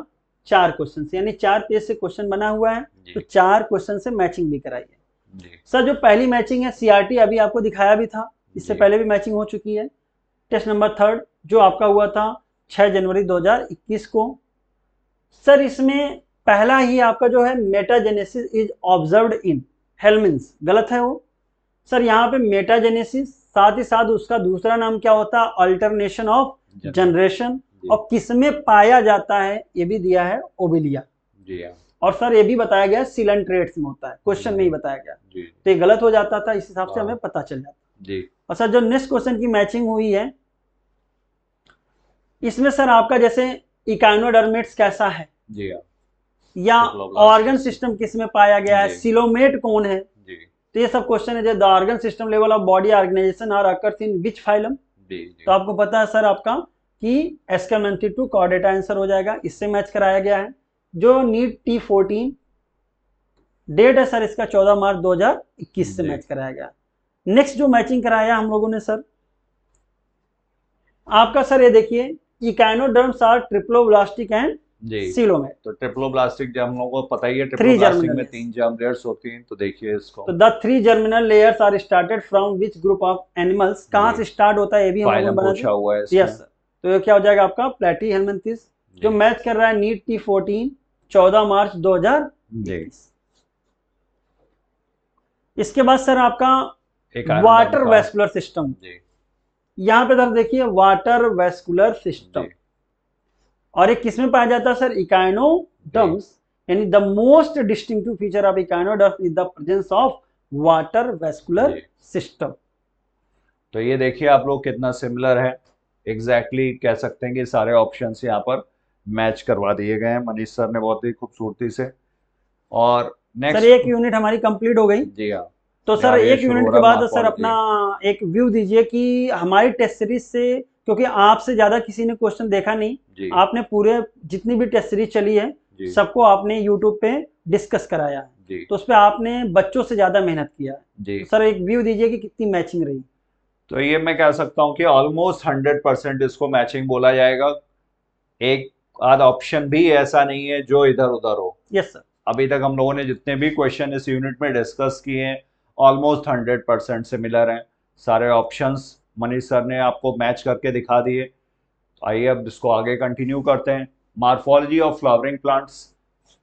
4 क्वेश्चन से, यानी 4 पेज से क्वेश्चन बना हुआ है, तो 4 क्वेश्चन से मैचिंग भी कराई है। सर जो पहली मैचिंग है सीआरटी, अभी आपको दिखाया भी था, इससे पहले भी मैचिंग हो चुकी है। टेस्ट नंबर 3 जो आपका हुआ था 6 जनवरी 2021 को। सर इसमें पहला ही आपका जो है मेटाजेनेसिस इज ऑब्जर्व्ड इन हेल्मिन्स, गलत है वो सर। यहाँ पे मेटाजेनेसिस, साथ ही साथ उसका दूसरा नाम क्या होता है, अल्टरनेशन ऑफ जनरेशन। और किसमें पाया जाता है ये भी दिया है, ओबिलिया जी। और सर ये भी बताया गया सिलेंट्रेट्स में होता है, क्वेश्चन में ही बताया गया जी। तो ये गलत हो जाता था, इस हिसाब से हमें पता चल जाता जी। और सर जो नेक्स्ट क्वेश्चन की मैचिंग हुई है इसमें सर आपका जैसे इकाइनोडर्मेट्स कैसा है जी, या ऑर्गन सिस्टम किसमें पाया गया है, सिलोमेट कौन है जी। तो ये सब क्वेश्चन है। जो the organ system level of body organization are occurs in which phylum, तो आपको पता है सर आपका कि एस्केमेंथी 2 कॉर्डेटा आंसर हो जाएगा, इससे मैच कराया गया है। जो नीट T14 डेट है सर इसका 14 मार्च 2021 से मैच कराया गया। नेक्स्ट जो मैचिंग कराया हम लोगों ने सर आपका, सर ये देखिए echinoderms are triploblastic and coelomate. तो ट्रिप्लोब्लास्टिक जो हम लोगों को पता ही है, ट्रिप्लोब्लास्टिक में 3 जर्म लेयर्स होती हैं। तो देखिए इसको, तो the 3 germinal layers are started from which group of animals, कहां से स्टार्ट होता है ये भी हम लोगों ने पूछा हुआ है। यस सर, तो ये क्या हो जाएगा आपका प्लेटीहेल्मिन्थिस, जो मैच कर रहा है नीट T14 14 मार्च 2021। इसके बाद सर आपका वाटर वेस्कुलर सिस्टम, यहाँ पे सर देखिए वाटर वेस्कुलर सिस्टम, और एक किसमें पाया जाता है सर, इकाइनोडर्म्स। यानी the most distinctive feature of echinoderms is the presence of water vascular system. तो ये देखिए आप लोग कितना सिमिलर है, एग्जैक्टली कह सकते हैं कि सारे ऑप्शंस यहाँ पर मैच करवा दिए गए हैं मनीष सर ने बहुत ही खूबसूरती से। और नेक्स्ट सर एक यूनिट हमारी कंप्लीट हो गई। जी हाँ। तो सर एक यूनिट के बाद सर अपना एक व्यू दीजिए कि हमारी टेस्ट सीरीज से, क्योंकि आपसे ज्यादा किसी ने क्वेश्चन देखा नहीं, आपने पूरे जितनी भी टेस्ट सीरीज चली है सबको आपने यूट्यूब पे डिस्कस कराया है, तो उस पर आपने बच्चों से ज्यादा मेहनत किया है। तो सर एक व्यू दीजिए कि कितनी मैचिंग रही। तो ये मैं कह सकता हूँ कि ऑलमोस्ट 100% इसको मैचिंग बोला जाएगा। एक आध ऑप्शन भी ऐसा नहीं है जो इधर उधर हो। Yes sir. अभी तक हम लोगों ने जितने भी क्वेश्चन इस यूनिट में डिस्कस किए हैं ऑलमोस्ट 100% सिमिलर हैं। सारे ऑप्शंस मनीष सर ने आपको मैच करके दिखा दिए। तो आइए अब इसको आगे कंटिन्यू करते हैं। Morphology of flowering plants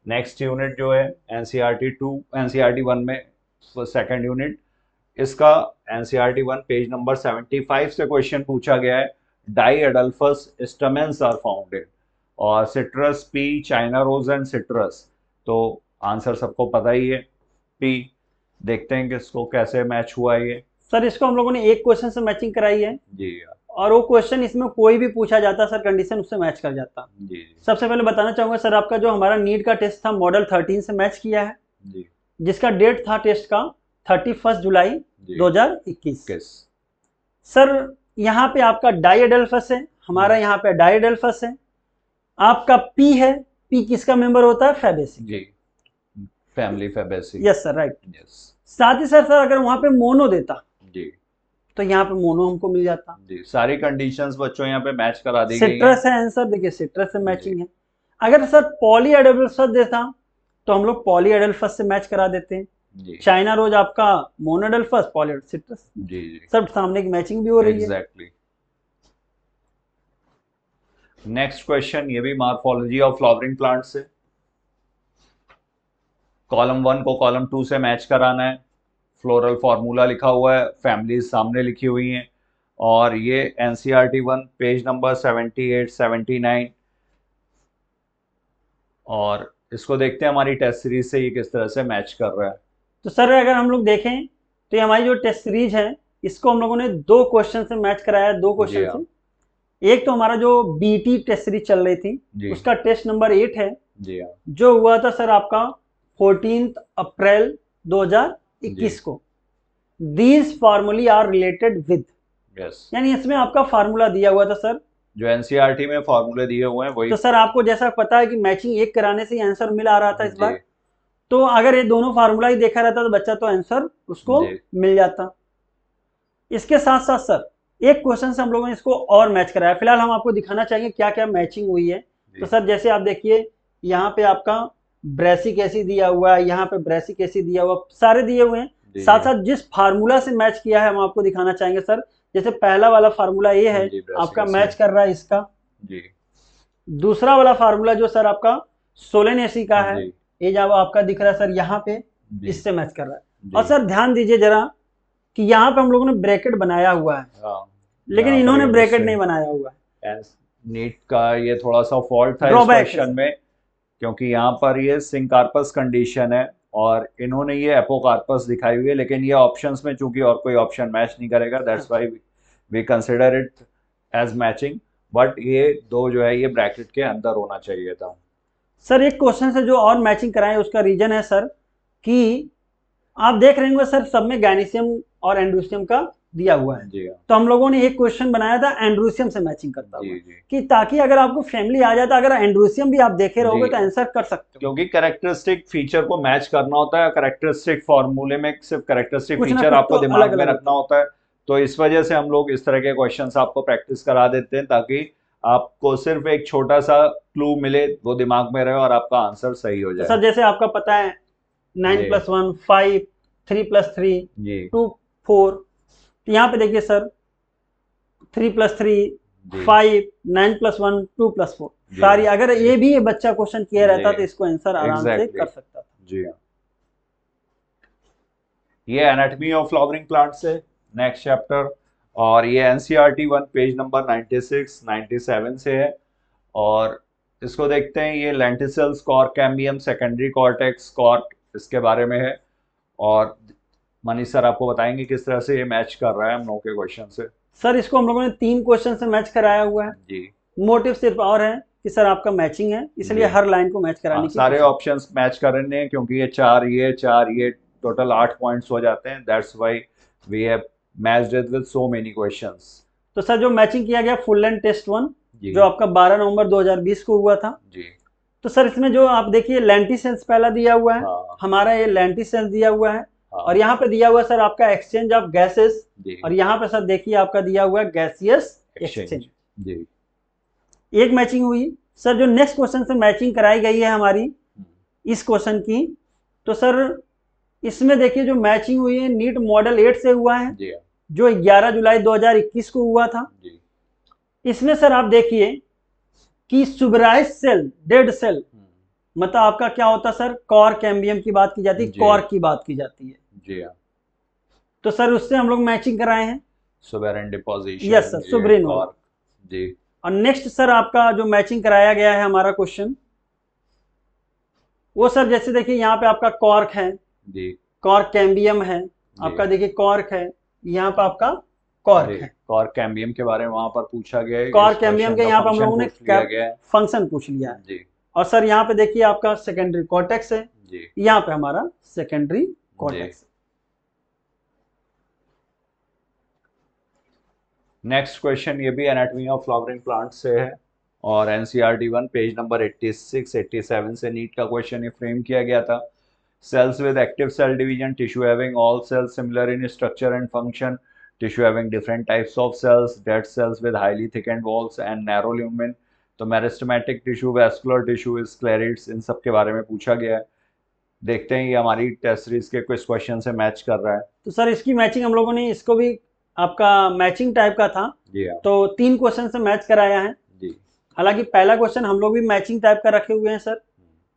next unit जो है एनसीईआरटी 2 एनसीईआरटी 1 में सेकंड यूनिट, इसका एनसीईआरटी 1 पेज नंबर 75 से क्वेश्चन पूछा गया है। Diadelphous stamens are founded और citrus pea, China rose and citrus. तो आंसर सबको पता ही है, पी। देखते हैं कि इसको कैसे मैच हुआ ये। सर इसको हम लोगों ने एक क्वेश्चन से मैचिंग कराई है जी, और वो क्वेश्चन इसमें कोई भी पूछा जाता सर कंडीशन उससे मैच कर जाता। जी। सबसे पहले बताना चाहूंगा सर, आपका जो हमारा नीट का टेस्ट था मॉडल 13 से मैच किया है जी, जिसका डेट था टेस्ट का 31 जुलाई 2021। सर यहाँ पे आपका डाइएडल्फस है, हमारा यहाँ पे डाइएडल्फस है, आपका पी है, पी किसका मेंबर होता है? फैबेसी जी, family Fabaceae. Yes sir, right. साथ ही सर अगर वहां पे मोनो देता जी तो यहाँ पे मोनो हमको मिल जाता जी। सारी कंडीशंस बच्चों यहाँ पे मैच करा दी गई हैं। सिट्रस है आंसर, देखिए सिट्रस से मैचिंग है। अगर सर पॉली एडल्फस देता तो हम लोग पॉली एडल्फस से मैच करा देते हैं। चाइना रोज आपका मोनोडल्फस, पॉली सिट्रस। जी जी, सब सामने की मैचिंग भी हो रही है। एग्जैक्टली। नेक्स्ट क्वेश्चन ये भी मार्फोलॉजी ऑफ फ्लावरिंग प्लांट्स से। कॉलम 1 को कॉलम 2 से मैच कराना है। फ्लोरल फार्मूला लिखा हुआ है, फैमिलीज सामने लिखी हुई हैं, और ये एनसीईआरटी 1 पेज नंबर 78 79। और इसको देखते हैं हमारी टेस्ट सीरीज से ये किस तरह से मैच कर रहा है। तो सर अगर हम लोग देखें तो ये हमारी जो टेस्ट सीरीज है इसको हम लोगों ने दो क्वेश्चन से मैच कराया है, दो क्वेश्चन से। एक तो हमारा जो बीटी टेस्ट सीरीज चल रही थी उसका टेस्ट नंबर 8 है जी, जो हुआ था सर आपका 14 अप्रैल 2021 को। दीज फार्मूली आर रिलेटेड विद, यानी इसमें आपका फार्मूला दिया हुआ था सर, जो एनसीईआरटी में फार्मूले दिए हुए हैं वही। तो सर आपको जैसा पता है कि मैचिंग एक कराने से ही आंसर मिल आ रहा था इस बार, तो अगर ये दोनों फार्मूला ही देखा रहता तो बच्चा तो आंसर उसको मिल जाता। इसके साथ साथ सर एक क्वेश्चन से हम लोगों ने इसको और मैच कराया। फिलहाल हम आपको दिखाना चाहेंगे क्या क्या मैचिंग हुई है। तो सर जैसे आप देखिए यहाँ पे आपका ब्रेसिक एसिड दिया हुआ है, यहाँ पे ब्रेसिक एसिड दिया हुआ, सारे दिए हुए हैं। साथ साथ जिस फार्मूला से मैच किया है हम आपको दिखाना चाहेंगे सर। जैसे पहला वाला फार्मूला ये है आपका मैच कर रहा है इसका जी। दूसरा वाला फार्मूला जो सर आपका सोलेनेसी का है, ये जब आपका दिख रहा है सर यहाँ पे, इससे मैच कर रहा है। और सर ध्यान दीजिए जरा कि यहाँ पे हम लोगों ने ब्रैकेट बनाया हुआ है, लेकिन इन्होंने ब्रैकेट नहीं बनाया हुआ है। नीट का ये थोड़ा सा फॉल्ट था इस क्वेश्चन में, क्योंकि यहाँ पर ये सिंकार्पस कंडीशन है और इन्होंने ये एपोकार्पस दिखाई हुई है, लेकिन ये ऑप्शंस में चूंकि और कोई ऑप्शन मैच नहीं करेगा, that's why we consider it as matching. But ये दो जो है ये ब्रैकेट के अंदर होना चाहिए था। सर एक क्वेश्चन से जो और मैचिंग कराएं उसका रीजन है सर कि आप देख रहे होंगे सर सब में गैनीशियम और एंड्रूसियम का दिया हुआ है जी। तो हम लोगों ने एक क्वेश्चन बनाया था एंड्रूसियम से मैचिंग करता हुआ कि ताकि अगर आपको फैमिली आ जाता, अगर एंड्रूसियम भी आप देखे रहोगे तो आंसर कर सकते हो, क्योंकि कैरेक्टरिस्टिक फीचर को मैच करना होता है। कैरेक्टरिस्टिक फॉर्मूले में सिर्फ कैरेक्टरिस्टिक फीचर आपको दिमाग में रखना होता है। तो इस वजह से हम लोग इस तरह के क्वेश्चंस आपको प्रैक्टिस करा देते हैं ताकि आपको सिर्फ एक छोटा सा क्लू मिले, वो दिमाग में रहे और आपका आंसर सही हो जाए। सर जैसे आपका पता है 9 + 1 5, 3 + 3 2 4, यहाँ पे देखिए सर 3 + 3 5, 9 + 1 2 + 4 सारी, अगर ये भी बच्चा क्वेश्चन किया रहता तो इसको आंसर आराम से कर सकता था जी। ये एनाटॉमी ऑफ फ्लावरिंग प्लांट्स है नेक्स्ट चैप्टर, और ये एनसीईआरटी 1 पेज नंबर 96 97 से है। और इसको देखते हैं, ये lenticels, cork cambium, secondary cortex, cork, इसके बारे में है। और मनीष सर आपको बताएंगे किस तरह से ये मैच कर रहा है हम लोगों के क्वेश्चन से। सर इसको हम लोगों ने 3 क्वेश्चन से मैच कराया हुआ है जी। मोटिव सिर्फ और है कि सर आपका मैचिंग है, इसलिए हर लाइन को मैच कराने की सारे ऑप्शंस मैच करने हैं, क्योंकि ये चार ये टोटल 8 पॉइंट्स हो जाते हैं। That's why we have matched it with so many questions. तो सर जो मैचिंग किया गया फुल लेंथ टेस्ट 1 जो आपका 12 नवंबर 2020 को हुआ था जी, तो सर इसमें जो आप देखिए लेंटिसेल्स पहला दिया हुआ है। हमारा ये लेंटिसेल्स दिया हुआ है और यहाँ पे दिया हुआ है सर आपका एक्सचेंज ऑफ गैसेस, और यहाँ पे सर देखिए आपका दिया हुआ है गैसियस एक्सचेंज। एक मैचिंग हुई। सर जो नेक्स्ट क्वेश्चन से मैचिंग कराई गई है हमारी इस क्वेश्चन की, तो सर इसमें देखिए जो मैचिंग हुई है नीट मॉडल 8 से हुआ है जो 11 जुलाई 2021 को हुआ था। इसमें सर आप देखिए कि सुबराइज सेल, डेड सेल, मतलब आपका क्या होता है सर, कॉर कैम्बियम की बात की जाती है, कॉर की बात की जाती है जी। तो सर उससे हम लोग मैचिंग कराए हैं suberin deposition. Yes sir, suberin जी। और नेक्स्ट सर आपका जो मैचिंग कराया गया है हमारा क्वेश्चन वो सर जैसे देखिए यहाँ पे आपका कॉर्क है जी, कॉर्क कैम्बियम है, आपका देखिए कॉर्क है, यहाँ पे आपका कॉर्क है। कॉर्क कैम्बियम के बारे में वहां पर पूछा गया है। कॉर्क कैम्बियम के यहाँ पे हम लोगों ने फंक्शन पूछ लिया है जी। और सर यहाँ पे देखिए आपका सेकेंडरी कॉर्टेक्स है जी, यहाँ पे हमारा सेकेंडरी कॉर्टेक्स। नेक्स्ट क्वेश्चन ये भी एनाटॉमी ऑफ फ्लावरिंग प्लांट से है और एनसीईआरटी 1 पेज नंबर 86 87 से नीट का क्वेश्चन ये फ्रेम किया गया था। Cells with active cell division, tissue having all cells similar in structure and function, tissue having different types of cells, dead cells with highly thickened walls and narrow lumen. तो मेरिस्टेमेटिक टिश्यू, वैस्कुलर टिश्यू, स्क्लेरिड्स, इन सब के बारे में पूछा गया है। देखते हैं ये हमारी टेस्ट सीरीज के कुछ क्वेश्चन से मैच कर रहा है। तो सर इसकी मैचिंग हम लोगों ने, इसको भी आपका मैचिंग टाइप का था जी, तो 3 क्वेश्चन से मैच कराया है जी। हालांकि पहला क्वेश्चन हम लोग भी मैचिंग टाइप का रखे हुए हैं सर।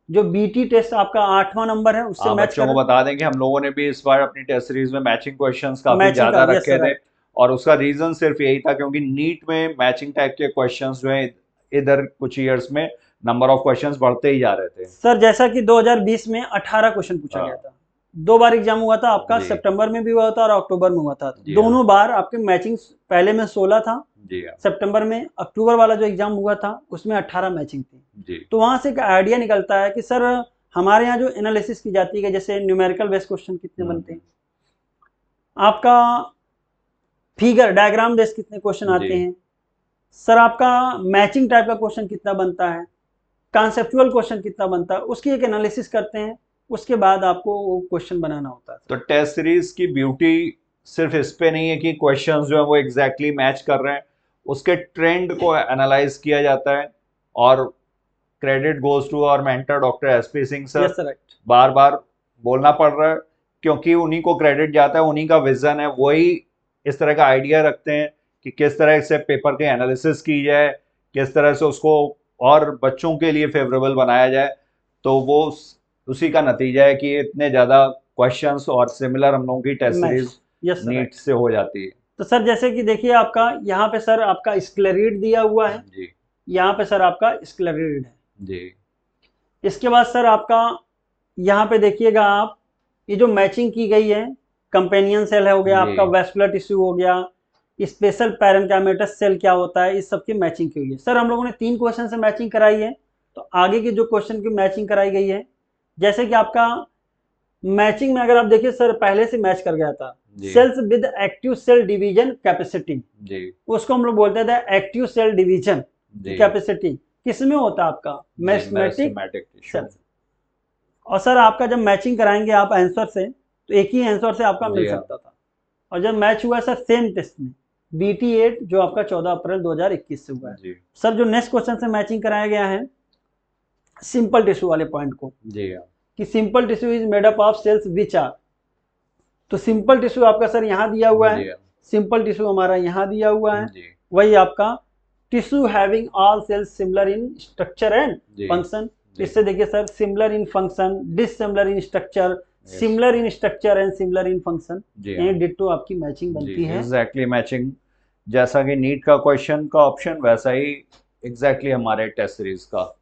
जो बीटी टेस्ट आपका 8वां नंबर है उससे मैच बच्चों को बता दें कि हम लोगों ने भी इस बार अपनी टेस्ट सीरीज में मैचिंग क्वेश्चंस काफी ज्यादा रखे थे और उसका रीजन सिर्फ यही था क्योंकि नीट में मैचिंग टाइप के क्वेश्चंस जो है इधर कुछ ईयर्स में नंबर ऑफ क्वेश्चंस बढ़ते ही जा रहे थे। सर जैसा कि 2020 में 18 क्वेश्चन पूछा गया था, 2 बार एग्जाम हुआ था आपका, सितंबर में भी हुआ था और अक्टूबर में हुआ था। दोनों बार आपके मैचिंग पहले में 16 था सितंबर में, अक्टूबर वाला जो एग्जाम हुआ था उसमें 18 मैचिंग थी। तो वहां से एक आइडिया निकलता है कि सर हमारे यहाँ जो एनालिसिस की जाती है जैसे न्यूमेरिकल बेस्ड क्वेश्चन कितने बनते हैं, आपका फिगर डायग्राम बेस्ड कितने क्वेश्चन आते हैं, सर आपका मैचिंग टाइप का क्वेश्चन कितना बनता है, कॉन्सेप्चुअल क्वेश्चन कितना बनता है, उसकी एक एनालिसिस करते हैं, उसके बाद आपको वो क्वेश्चन बनाना होता है। तो टेस्ट सीरीज की ब्यूटी सिर्फ इस पे नहीं है कि क्वेश्चंस जो है वो एग्जैक्टली मैच कर रहे हैं, उसके ट्रेंड को एनालाइज किया जाता है और credit goes to our mentor doctor SP Singh sir. बार बार बोलना पड़ रहा है क्योंकि उन्हीं को क्रेडिट जाता है, उन्हीं का विजन है, वही इस तरह का आइडिया रखते हैं कि किस तरह से पेपर के एनालिसिस की जाए, किस तरह से उसको और बच्चों के लिए फेवरेबल बनाया जाए। तो वो उसी का नतीजा है कि इतने ज्यादा क्वेश्चंस और सिमिलर हम लोगों की टेस्ट सीरीज नीट से हो जाती है। तो सर जैसे कि देखिए आपका यहाँ पे सर आपका स्क्लेरिड दिया हुआ है जी, यहाँ पे सर आपका स्क्लेरिड है जी। इसके बाद सर आपका यहाँ पे देखिएगा आप, ये जो मैचिंग की गई है कंपेनियन सेल है हो गया, आपका वैस्कुलर टिश्यू हो गया, स्पेशल पैरेन्काइमेटस सेल क्या होता है, इस सब की मैचिंग की हुई है। सर हम लोगों ने 3 क्वेश्चन से मैचिंग कराई है, तो आगे की जो क्वेश्चन की मैचिंग कराई गई है जैसे कि आपका मैचिंग में अगर आप देखिए सर पहले से मैच कर गया था cells with active cell division capacity, उसको हम लोग बोलते थे एक्टिव सेल डिवीजन कैपेसिटी, किसमें होता है आपका मेरिस्टेमेटिक सेल्स। और सर आपका जब मैचिंग कराएंगे आप आंसर से तो एक ही आंसर से आपका मिल सकता था, और जब मैच हुआ सर सेम टेस्ट में BT8 जो आपका 14 अप्रैल 2021 से हुआ है। सर जो नेक्स्ट क्वेश्चन से मैचिंग कराया गया है सिंपल टिश्यू वाले पॉइंट को कि simple tissue is made up of cells which are, तो सिंपल टिश्यू आपका सर यहाँ दिया हुआ है, सिंपल टिश्यू हमारा यहाँ दिया हुआ है, वही आपका tissue having all cells similar in structure and function. इससे देखिए sir similar in function, dissimilar in structure, similar in structure and similar in function, ये डिट्टो आपकी मैचिंग बनती है। एग्जैक्टली मैचिंग, जैसा कि नीट का क्वेश्चन का ऑप्शन वैसा ही एग्जैक्टली हमारे टेस्ट सीरीज का।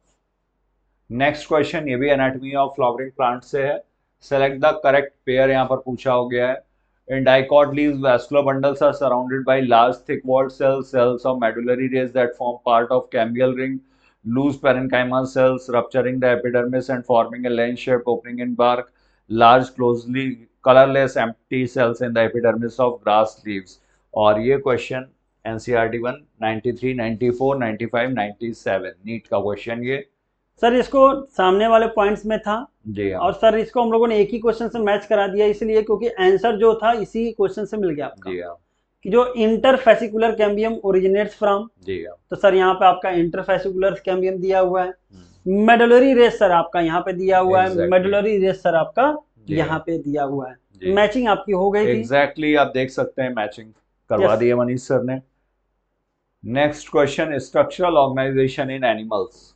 नेक्स्ट क्वेश्चन ये भी एनाटॉमी ऑफ फ्लावरिंग प्लांट से है। सेलेक्ट द करेक्ट पेयर यहाँ पर पूछा हो गया है। In dicot leaves, vascular bundles are surrounded by large thick walled cells, cells of medullary rays that form part of cambial ring, loose parenchyma cells rupturing the epidermis and forming a lens-shaped opening in bark, large closely colorless empty cells in the epidermis of grass leaves. और ये क्वेश्चन एनसीईआरटी 1 93, 94, 95, 97 नीट का क्वेश्चन ये सर। इसको सामने वाले पॉइंट्स में था जी हाँ। और सर इसको हम लोगों ने एक ही क्वेश्चन से मैच करा दिया, इसलिए क्योंकि आंसर जो था इसी क्वेश्चन से मिल गया आपका जी हाँ। कि जो इंटरफेसिकुलर कैम्बियम ओरिजिनेट्स फ्रॉम जी हाँ। तो सर यहाँ पे आपका इंटरफेसिकुलर कैम्बियम दिया हुआ है। मेडुलरी रेस सर आपका यहाँ पे दिया हुआ है, मेडुलरी रेस सर आपका यहाँ पे दिया हुआ है। मैचिंग आपकी हो गई थी एग्जैक्टली आप देख सकते हैं मैचिंग करवा दी है मनीष सर ने। Next question, structural organization in animals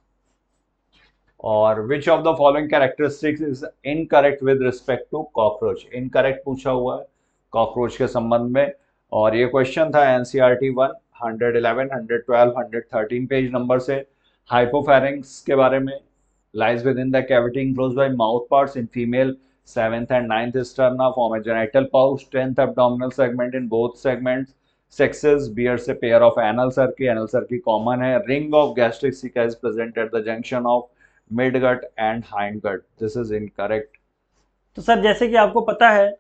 और which of the following characteristics is incorrect with respect to cockroach. Incorrect पूछा हुआ है कॉकरोच के संबंध में और ये क्वेश्चन था एनसीईआरटी 1 111, 112, 113 पेज नंबर से। हाइपोफैरिंक्स के बारे में, lies with in the cavity enclosed bye mouth parts in female 7th and 9th sterna, form a genital pouch, 10th abdominal segment in both segments, sexes, bears a pair of anal cerci common है। Ring of gastric ceca is present at the junction of midgut and hindgut. This is incorrect. तो सर जैसे कि आपको पता है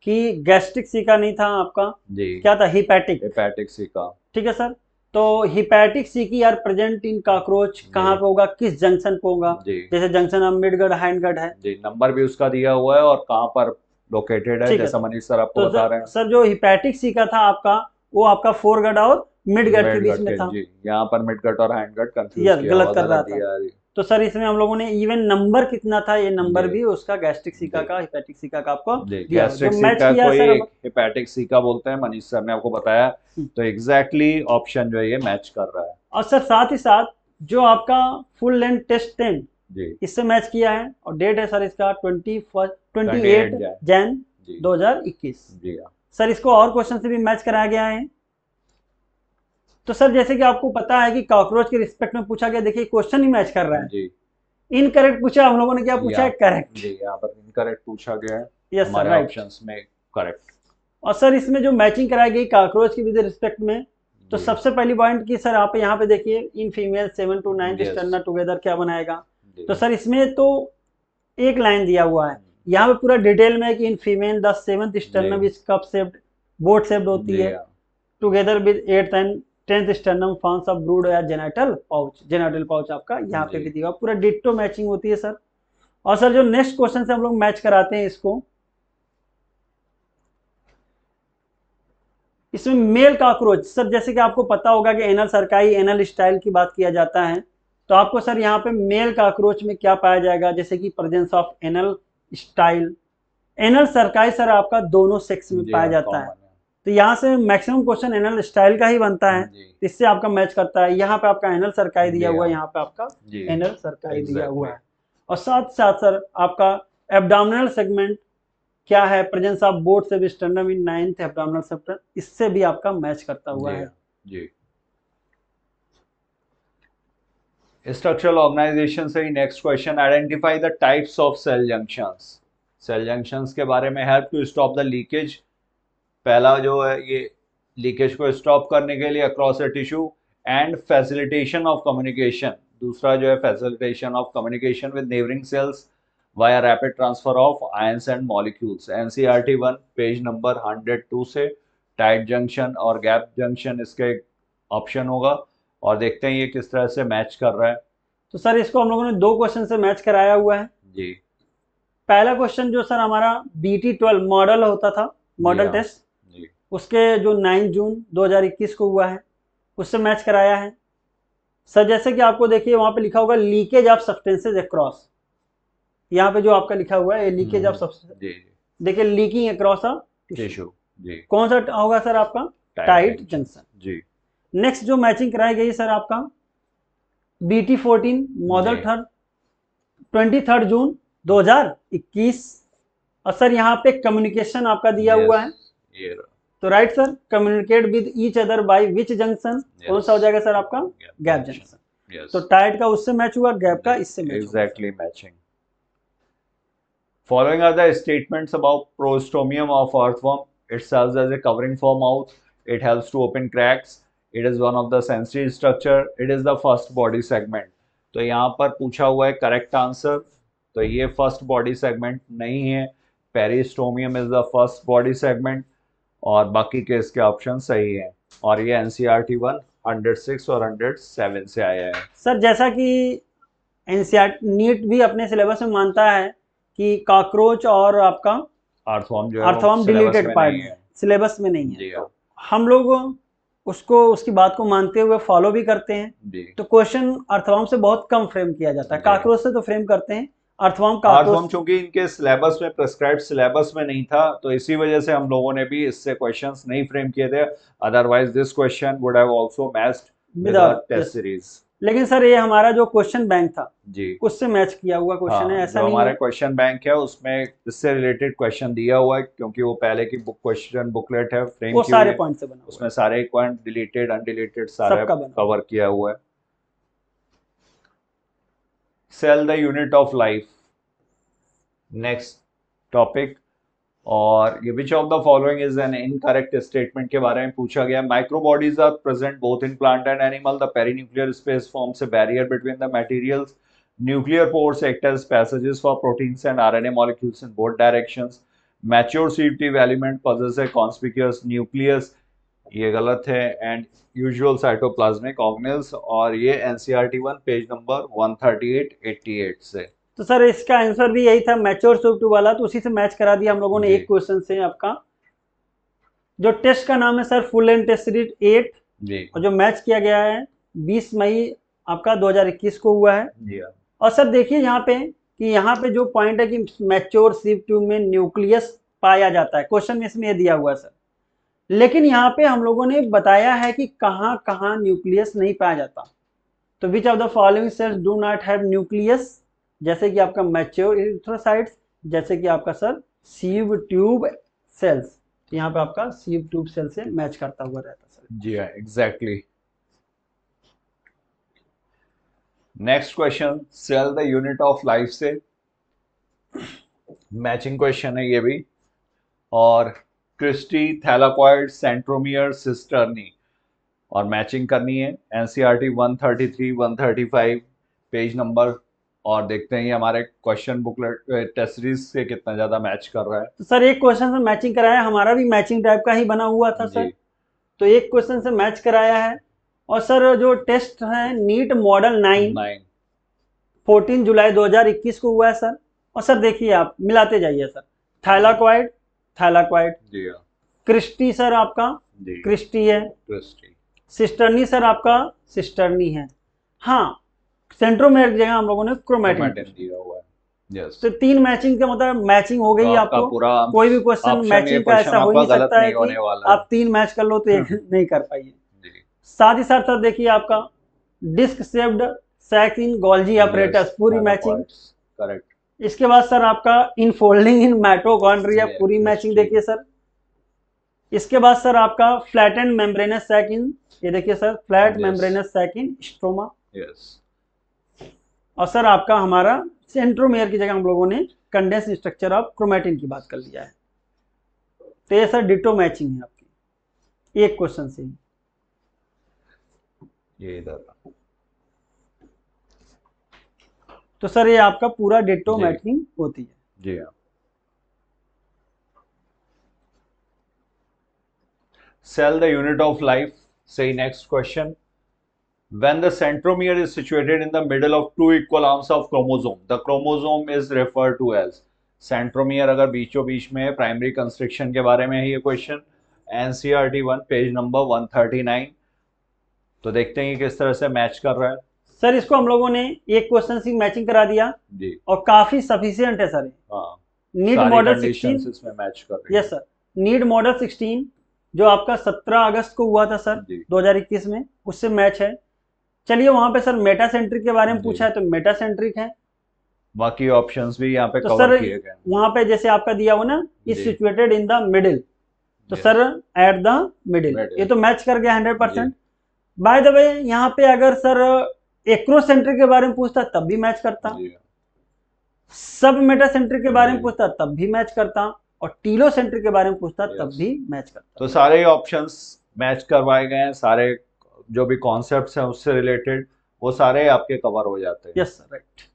कि गैस्ट्रिक सीका नहीं था आपका जी, क्या था, हिपैटिक सीका। ठीक है सर, तो hepatic caeca are present in cockroach कहाँ पे होगा, किस जंक्शन पे होगा, जैसे जंक्शन ऑफ मिडगट हाइंडगट है जी, नंबर भी उसका दिया हुआ है और कहाँ पर लोकेटेड है जैसा मनीष सर आपको बता रहे हैं। सर जो हिपैटिक सीका था आपका वो आपका फोरगट और मिडगट के बीच में था जी, यहाँ पर मिडगट और हाइंडगट कंफ्यूज गलत कर रहा था। तो सर इसमें हम लोगों ने इवन नंबर कितना था, ये नंबर भी उसका गैस्ट्रिक सीका का हिपैटिक सीका का आपको दिया। गैस्ट्रिक सीका को एक हिपैटिक सीका बोलते हैं, मनीष सर ने आपको बताया। तो एग्जैक्टली ऑप्शन जो है ये मैच कर रहा है। और सर साथ ही साथ जो आपका फुल लेंथ टेस्ट 10 इससे मैच किया है और डेट है सर इसका 28 जैन 2021 जी। सर इसको और क्वेश्चन से भी मैच कराया गया है। तो सर जैसे कि आपको पता है कि कॉकरोच के रिस्पेक्ट में पूछा गया, देखिए क्वेश्चन ही मैच कर रहा है जी। इनकरेक्ट पूछा, हम लोगों ने क्या पूछा है, करेक्ट जी, यहाँ पर इनकरेक्ट पूछा गया है। यस सर, राइट, ऑप्शंस में करेक्ट। और सर इसमें जो मैचिंग कराई गई कॉकरोच की विद रिस्पेक्ट में, तो सबसे पहली पॉइंट की सर आप यहाँ पे देखिए in female 7 to 9 sterna together क्या बनाएगा। तो सर इसमें तो एक लाइन दिया हुआ है, यहाँ पे पूरा डिटेल में है कि in female the 7th sternum is cup shaped, boat shaped होती है, together with 8th and 10th sternum forms of brood या जेनाइटल पाउच आपका यहाँ पे भी दिया, पूरा डिट्टो मैचिंग होती है सर। और सर जो नेक्स्ट क्वेश्चन से हम लोग मैच कराते हैं इसको, इसमें मेल कॉकरोच सर जैसे कि आपको पता होगा कि एनल सरकाई एनल स्टाइल की बात किया जाता है, तो आपको सर यहाँ पे मेल कॉकरोच में क्या पाया जाएगा, जैसे कि presence of anal style, anal cerci sir आपका दोनों सेक्स में पाया जाता है। तो यहाँ से मैक्सिमम क्वेश्चन एनल स्टाइल का ही बनता है, इससे आपका मैच करता है। यहाँ पे आपका एनल सरकाई दिया हुआ है, यहाँ पे आपका एनल सरकाई दिया हुआ है। और साथ साथ सर आपका एब्डोमिनल सेगमेंट क्या है, प्रेजेंस ऑफ बोथ से स्टर्नम इन 9th एब्डोमिनल सेक्टर, इससे भी आपका मैच करता हुआ है जी। स्ट्रक्चरल ऑर्गेनाइजेशन से ही next question, identify the types of cell junctions. Cell junctions के बारे में, help to stop the leakage, पहला जो है ये लीकेज को स्टॉप करने के लिए across a tissue and facilitation of communication, दूसरा जो है facilitation of communication with neighbouring cells via rapid transfer of ions and molecules. NCERT 1 page number 102 से टाइट जंक्शन और गैप जंक्शन इसके ऑप्शन होगा और देखते हैं ये किस तरह से मैच कर रहा है। तो सर इसको हम लोगों ने 2 क्वेश्चन से मैच कराया हुआ है जी। पहला क्वेश्चन जो सर हमारा BT12 मॉडल होता था, मॉडल टेस्ट, उसके जो 9 जून 2021 को हुआ है उससे मैच कराया है सर। जैसे कि आपको देखिए वहां पे लिखा होगा लीकेज ऑफ सब्सटेंसेज अक्रॉस, यहाँ पे जो आपका लिखा हुआ है लीकेज ऑफ सब्सटेंस, देखिए लीकिंग अक्रॉस अ टिश्यू, कौन सा होगा सर आपका, टाइट जंक्शन जी। नेक्स्ट जो मैचिंग कराई गई सर आपका BT14 मॉडल 23 जून 2021, और सर यहाँ पे कम्युनिकेशन आपका दिया हुआ है, तो right sir, communicate with each other by which junction, कौन सा हो जाएगा सर आपका, गैप जंक्शन। तो टाइट का उससे मैच हुआ, गैप का इससे match, exactly matching. Following are the statements about prostomium of earthworm. It serves as a covering for mouth. It helps to open cracks. It is one of the sensory structure. It is the first body segment. तो यहाँ पर पूछा हुआ है करेक्ट आंसर, तो ये फर्स्ट बॉडी सेगमेंट नहीं है, peristomium is the first body segment, और बाकी के इसके ऑप्शन सही है। और ये एनसीईआरटी 106 और 107 से आया है। सर जैसा कि एनसीईआरटी नीट भी अपने सिलेबस में मानता है कि कॉकरोच और आपका अर्थवर्म जो है अर्थवर्म डिलीटेड पार्ट है, सिलेबस में नहीं है। हम लोग उसको उसकी बात को मानते हुए फॉलो भी करते हैं। तो क्वेश्चन अर्थवर्म से बहुत कम फ्रेम किया जाता है, कॉकरोच से तो फ्रेम करते हैं, अर्थवर्म चूंकि इनके सिलेबस में प्रेस्क्राइब्ड सिलेबस में नहीं था, तो इसी वजह से हम लोगों ने भी इससे क्वेश्चंस नहीं फ्रेम किए थे। Otherwise this question would have also matched with our test series. लेकिन सर ये हमारा जो क्वेश्चन बैंक था जी उससे मैच किया हुआ क्वेश्चन है, ऐसा नहीं हमारा क्वेश्चन बैंक है उसमें इससे रिलेटेड क्वेश्चन दिया हुआ है, क्योंकि वो पहले की क्वेश्चन बुकलेट है फ्रेम वो सारे पॉइंट से बना, उसमें सारे पॉइंट डिलीटेड अनडिलीटेड सारा कवर किया हुआ है। Cell the unit of life, next topic, और ये which of the following is an incorrect statement के बारे में पूछा गया। Microbodies are present both in plant and animal, the perinuclear space forms a barrier between the materials, nuclear pores act as passages for proteins and RNA molecules in both directions, mature sieve tube element possesses a conspicuous nucleus, ये गलत है, एंड यूजुअल साइटोप्लाज्मिक ऑर्गेनेल्स, और ये एनसीईआरटी 1 पेज नंबर 138-88 से। तो सर इसका आंसर भी यही था, मैच्योर सूट वाला, तो उसी से मैच करा दिया हम लोगों ने एक क्वेश्चन से। आपका जो टेस्ट का नाम है sir full length test series 8, और जो मैच किया गया है 20 मई आपका 2021 को हुआ है। और सर देखिए यहाँ पे कि यहाँ पे जो पॉइंट है कि मैच्योर सीप ट्यूब में न्यूक्लियस पाया जाता है, क्वेश्चन में इसमें दिया हुआ है सर, लेकिन यहाँ पे हम लोगों ने बताया है कि कहाँ कहाँ न्यूक्लियस नहीं पाया जाता। तो विच of the following sales do not have nucleus, जैसे कि आपका मैच्योर एरिथ्रोसाइट्स, जैसे कि आपका सर सीव ट्यूब सेल्स, यहाँ पे आपका सीव ट्यूब सेल से मैच करता हुआ रहता है सर। जी हाँ, exactly. Next question, cell the unit of life से मैचिंग क्वेश्चन है ये भी, और क्रिस्टी, थैलाकॉइड, सेंट्रोमियर, सिस्टर्नी, और मैचिंग करनी है एनसीईआरटी 133-135 पेज नंबर, और देखते हैं ये हमारे क्वेश्चन बुकलेट टेस्ट सीरीज से कितना ज्यादा मैच कर रहा है। तो सर एक क्वेश्चन से मैचिंग कराया, हमारा भी मैचिंग टाइप का ही बना हुआ था सर, तो एक क्वेश्चन से मैच कराया है। और सर जो टेस्ट है नीट मॉडल 9 14 जुलाई 2021 को हुआ है सर। और सर देखिए आप मिलाते जाइए sir, thylakoid thylakoid, cristae sir आपका क्रिस्टी है, सिस्टर्नी सर आपका सिस्टर्नी है। हाँ, सेंट्रोमेयर की जगह हम लोगों ने क्रोमैटिन दिया हुआ है। Yes. तो 3 मैचिंग का मतलब मैचिंग हो गई तो आपको, कोई भी क्वेश्चन मैचिंग का ऐसा हो नहीं सकता है कि आप 3 मैच कर लो तो एक नहीं कर पाइए। साथ ही साथ सर देखिए आपका डिस्क शेप्ड सैक इन गोल्जी अपरेटस, पूरी मैचिंग करेक्ट। इसके बाद सर आपका इनफोल्डिंग इन माइटोकॉन्ड्रिया, पूरी मैचिंग देखिए सर। इसके बाद सर आपका फ्लैटेंड मेम्ब्रेनस सैक इन, ये देखिए sir flat membranes sac in stroma. और सर आपका हमारा सेंट्रोमेयर की जगह हम लोगों ने कंडेंस स्ट्रक्चर ऑफ क्रोमैटिन की बात कर लिया है। तो ये सर डिटो मैचिंग है आपकी एक क्वेश्चन से ही। ये इधर तो सर ये आपका पूरा डिटो मैचिंग होती है। जी हाँ। Cell the unit of life. Say next question. When the centromere is situated in the middle of 2 equal arms of chromosome, the chromosome is referred to as centromere। अगर बीचों बीच में प्राइमरी कंस्ट्रक्शन के बारे में है ये क्वेश्चन, एनसीईआरटी 1 पेज नंबर 139। तो देखते हैं किस तरह से मैच कर रहा है। सर इसको हम लोगों ने एक क्वेश्चन से मैचिंग करा दिया जी, और काफी सफिशिएंट है सर। नीड मॉडल 16 इसमें मैच कर रही है। यस सर, नीड मॉडल 16 जो आपका 17 अगस्त को हुआ था सर 2021 में, उससे मैच है। चलिए वहां पे सर मेटासेंट्रिक के बारे में पूछा है तो मेटासेंट्रिक है, बाकी ऑप्शंस भी यहाँ पे कवर किए गए। वहां पे जैसे आपका दिया हुआ ना is situated in the middle, तो सर एट द मिडिल, ये तो मैच कर गया 100%। बाय द वे यहाँ पे अगर सर एक्रोसेंट्रिक के बारे में पूछता तब भी मैच करता, सब मेटासेंट्रिक के बारे में पूछता तब भी मैच करता, और टीलोसेंट्रिक के बारे में पूछता तब भी मैच करता। तो सारे ऑप्शंस मैच करवाए गए हैं, सारे जो भी कॉन्सेप्ट्स हैं उससे रिलेटेड, वो सारे आपके कवर हो जाते हैं। Yes sir, right.